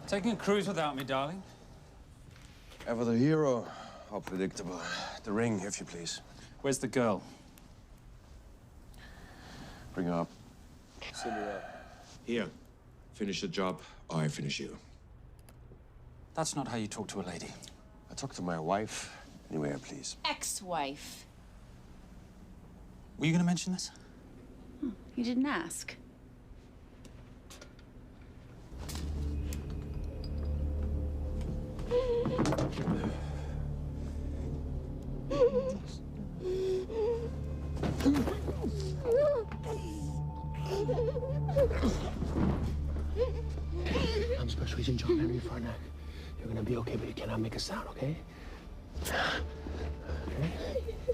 Taking a cruise without me, darling? Ever the hero? How predictable. The ring, if you please. Where's the girl? Bring her up. Send her up. Here. Finish the job, or I finish you. That's not how you talk to a lady. I talk to my wife anywhere, please. Ex-wife. Were you gonna mention this? You didn't ask. I'm Special Agent John Henry Fernack. You're gonna be okay, but you cannot make a sound, okay? Okay?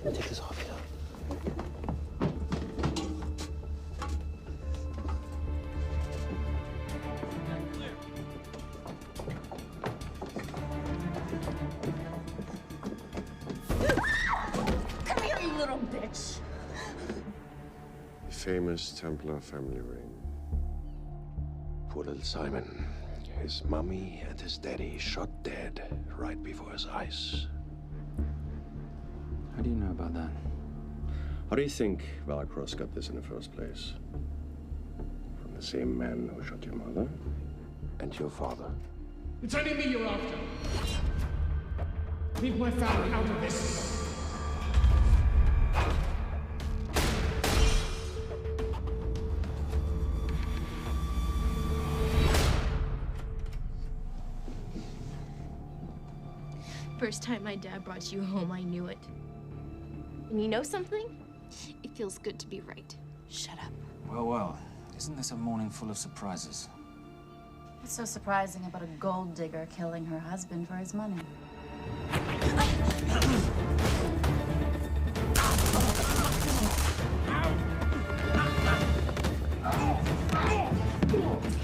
Now take this off, yeah? Come here, you little bitch. The famous Templar family ring. Poor little Simon. His mommy and his daddy shot dead right before his eyes. How do you know about that? How do you think Valacross got this in the first place? From the same man who shot your mother and your father. It's only me you're after. Leave my family out of this. First time my dad brought you home, I knew it. And you know something? It feels good to be right. Shut up. Well, well. Isn't this a morning full of surprises? What's so surprising about a gold digger killing her husband for his money?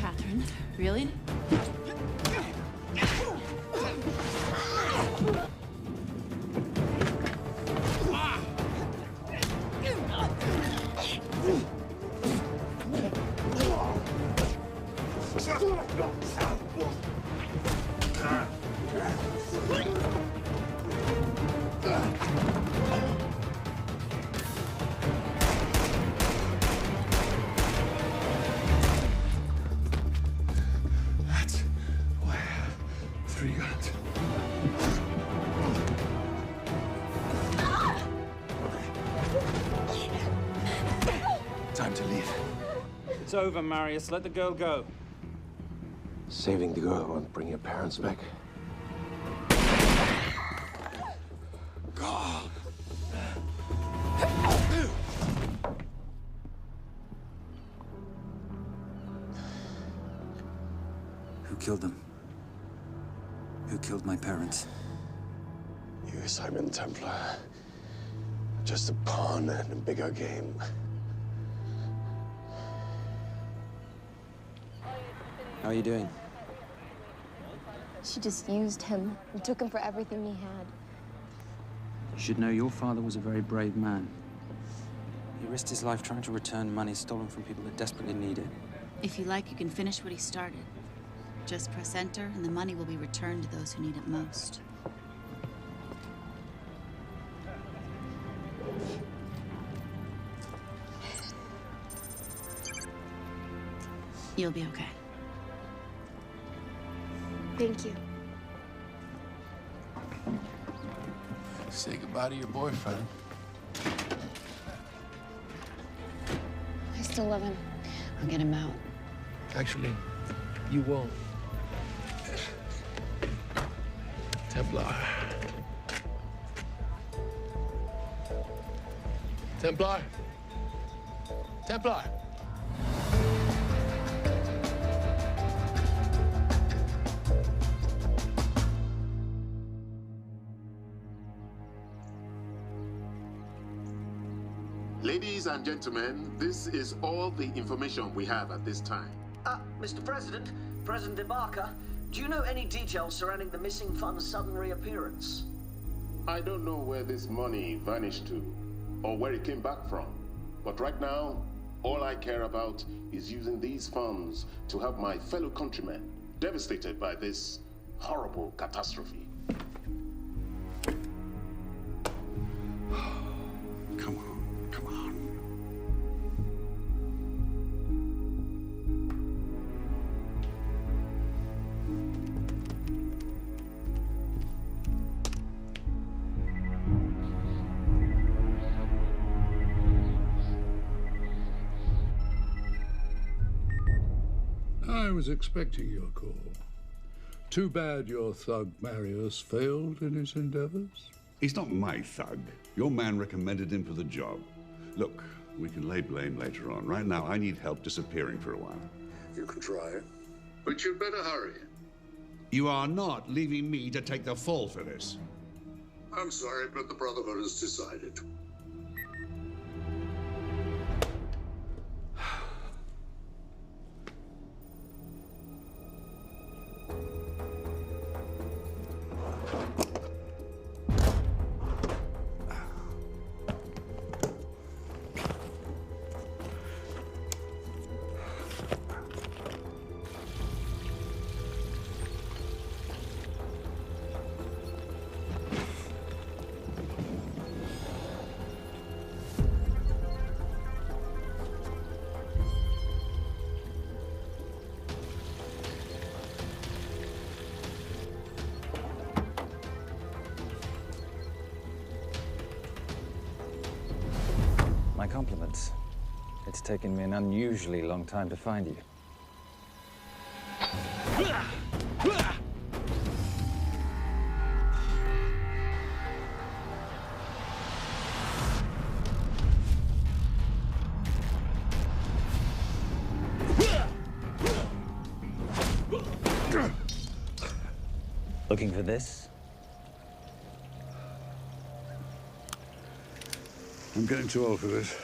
Catherine, really? It's over, Marius. Let the girl go. Saving the girl won't bring your parents back. God. Who killed them? Who killed my parents? You, Simon Templar. Just a pawn in a bigger game. How are you doing? She just used him and took him for everything he had. You should know your father was a very brave man. He risked his life trying to return money stolen from people that desperately need it. If you like, you can finish what he started. Just press enter, and the money will be returned to those who need it most. You'll be okay. Thank you. Say goodbye to your boyfriend. I still love him. I'll get him out. Actually, you won't. Templar. Templar. Templar. Ladies and gentlemen, this is all the information we have at this time. Mr. President, President Ibaka, do you know any details surrounding the missing fund's sudden reappearance? I don't know where this money vanished to, or where it came back from. But right now, all I care about is using these funds to help my fellow countrymen devastated by this horrible catastrophe. Come on, come on. I was expecting your call. Too bad your thug Marius failed in his endeavors. He's not my thug. Your man recommended him for the job. Look, we can lay blame later on. Right now, I need help disappearing for a while. You can try it, but you'd better hurry. You are not leaving me to take the fall for this. I'm sorry, but the Brotherhood has decided. My compliments. It's taken me an unusually long time to find you. Looking for this? I'm getting too old for this.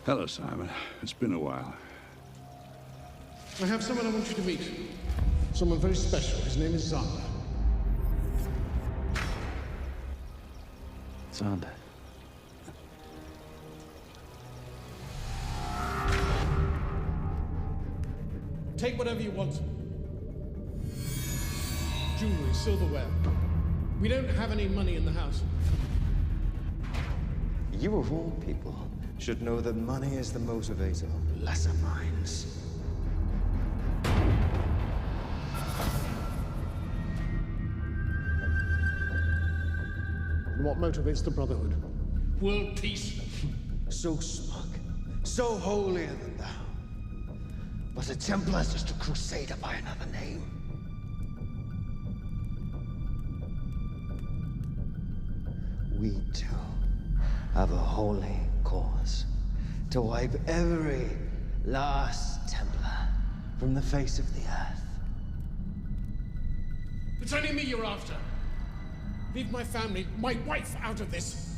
Hello, Simon. It's been a while. I have someone I want you to meet. Someone very special. His name is Zander. Zander. Take whatever you want. Jewelry, silverware. We don't have any money in the house. You of all people should know that money is the motivator of lesser minds. And what motivates the Brotherhood? World peace. So smug. so holier than thou. But a Templar's just a crusader by another name. We too have a holy cause to wipe every last Templar from the face of the earth. It's only me you're after. Leave my family, my wife, out of this.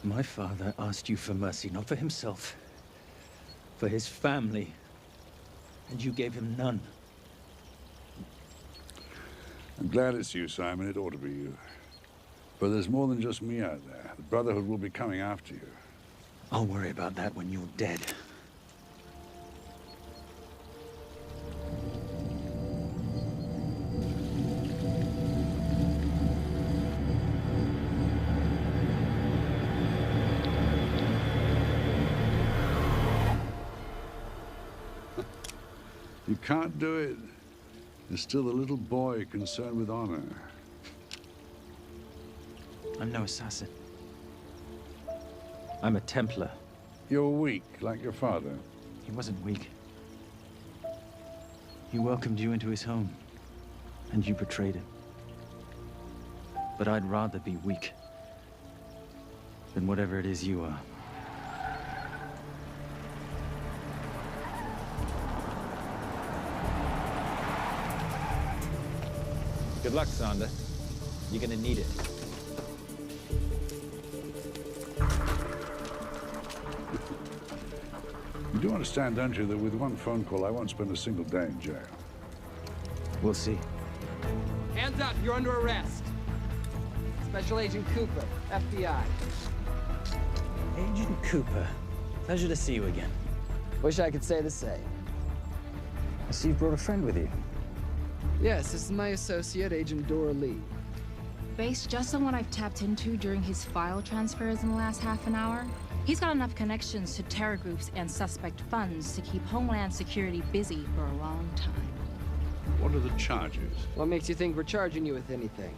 My father asked you for mercy, not for himself, for his family, and you gave him none. I'm glad it's you, Simon. It ought to be you. But there's more than just me out there. The Brotherhood will be coming after you. I'll worry about that when you're dead. You can't do it. You're still the little boy concerned with honor. I'm no assassin. I'm a Templar. You're weak, like your father. He wasn't weak. He welcomed you into his home, and you betrayed him. But I'd rather be weak than whatever it is you are. Good luck, Sander. You're gonna need it. You do understand, don't you, that with one phone call, I won't spend a single day in jail. We'll see. Hands up, you're under arrest. Special Agent Cooper, FBI. Agent Cooper, pleasure to see you again. Wish I could say the same. I see you brought a friend with you. Yes, this is my associate, Agent Dora Lee. Based just on what I've tapped into during his file transfers in the last half an hour, he's got enough connections to terror groups and suspect funds to keep Homeland Security busy for a long time. What are the charges? What makes you think we're charging you with anything?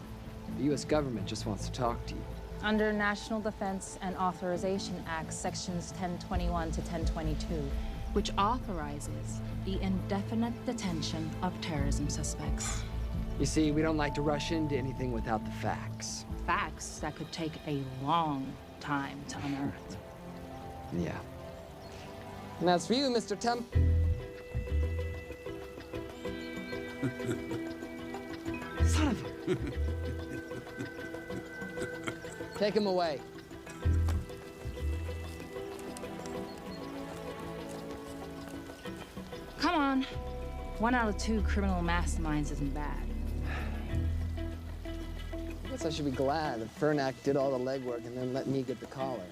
The U.S. government just wants to talk to you. Under National Defense and Authorization Act, Sections 1021 to 1022, which authorizes the indefinite detention of terrorism suspects. You see, we don't like to rush into anything without the facts. Facts that could take a long time to unearth. Yeah. And that's for you, Mr. Temp. Son of a... Take him away. Come on. 1 out of 2 criminal masterminds isn't bad. I guess I should be glad that Fernak did all the legwork and then let me get the collar.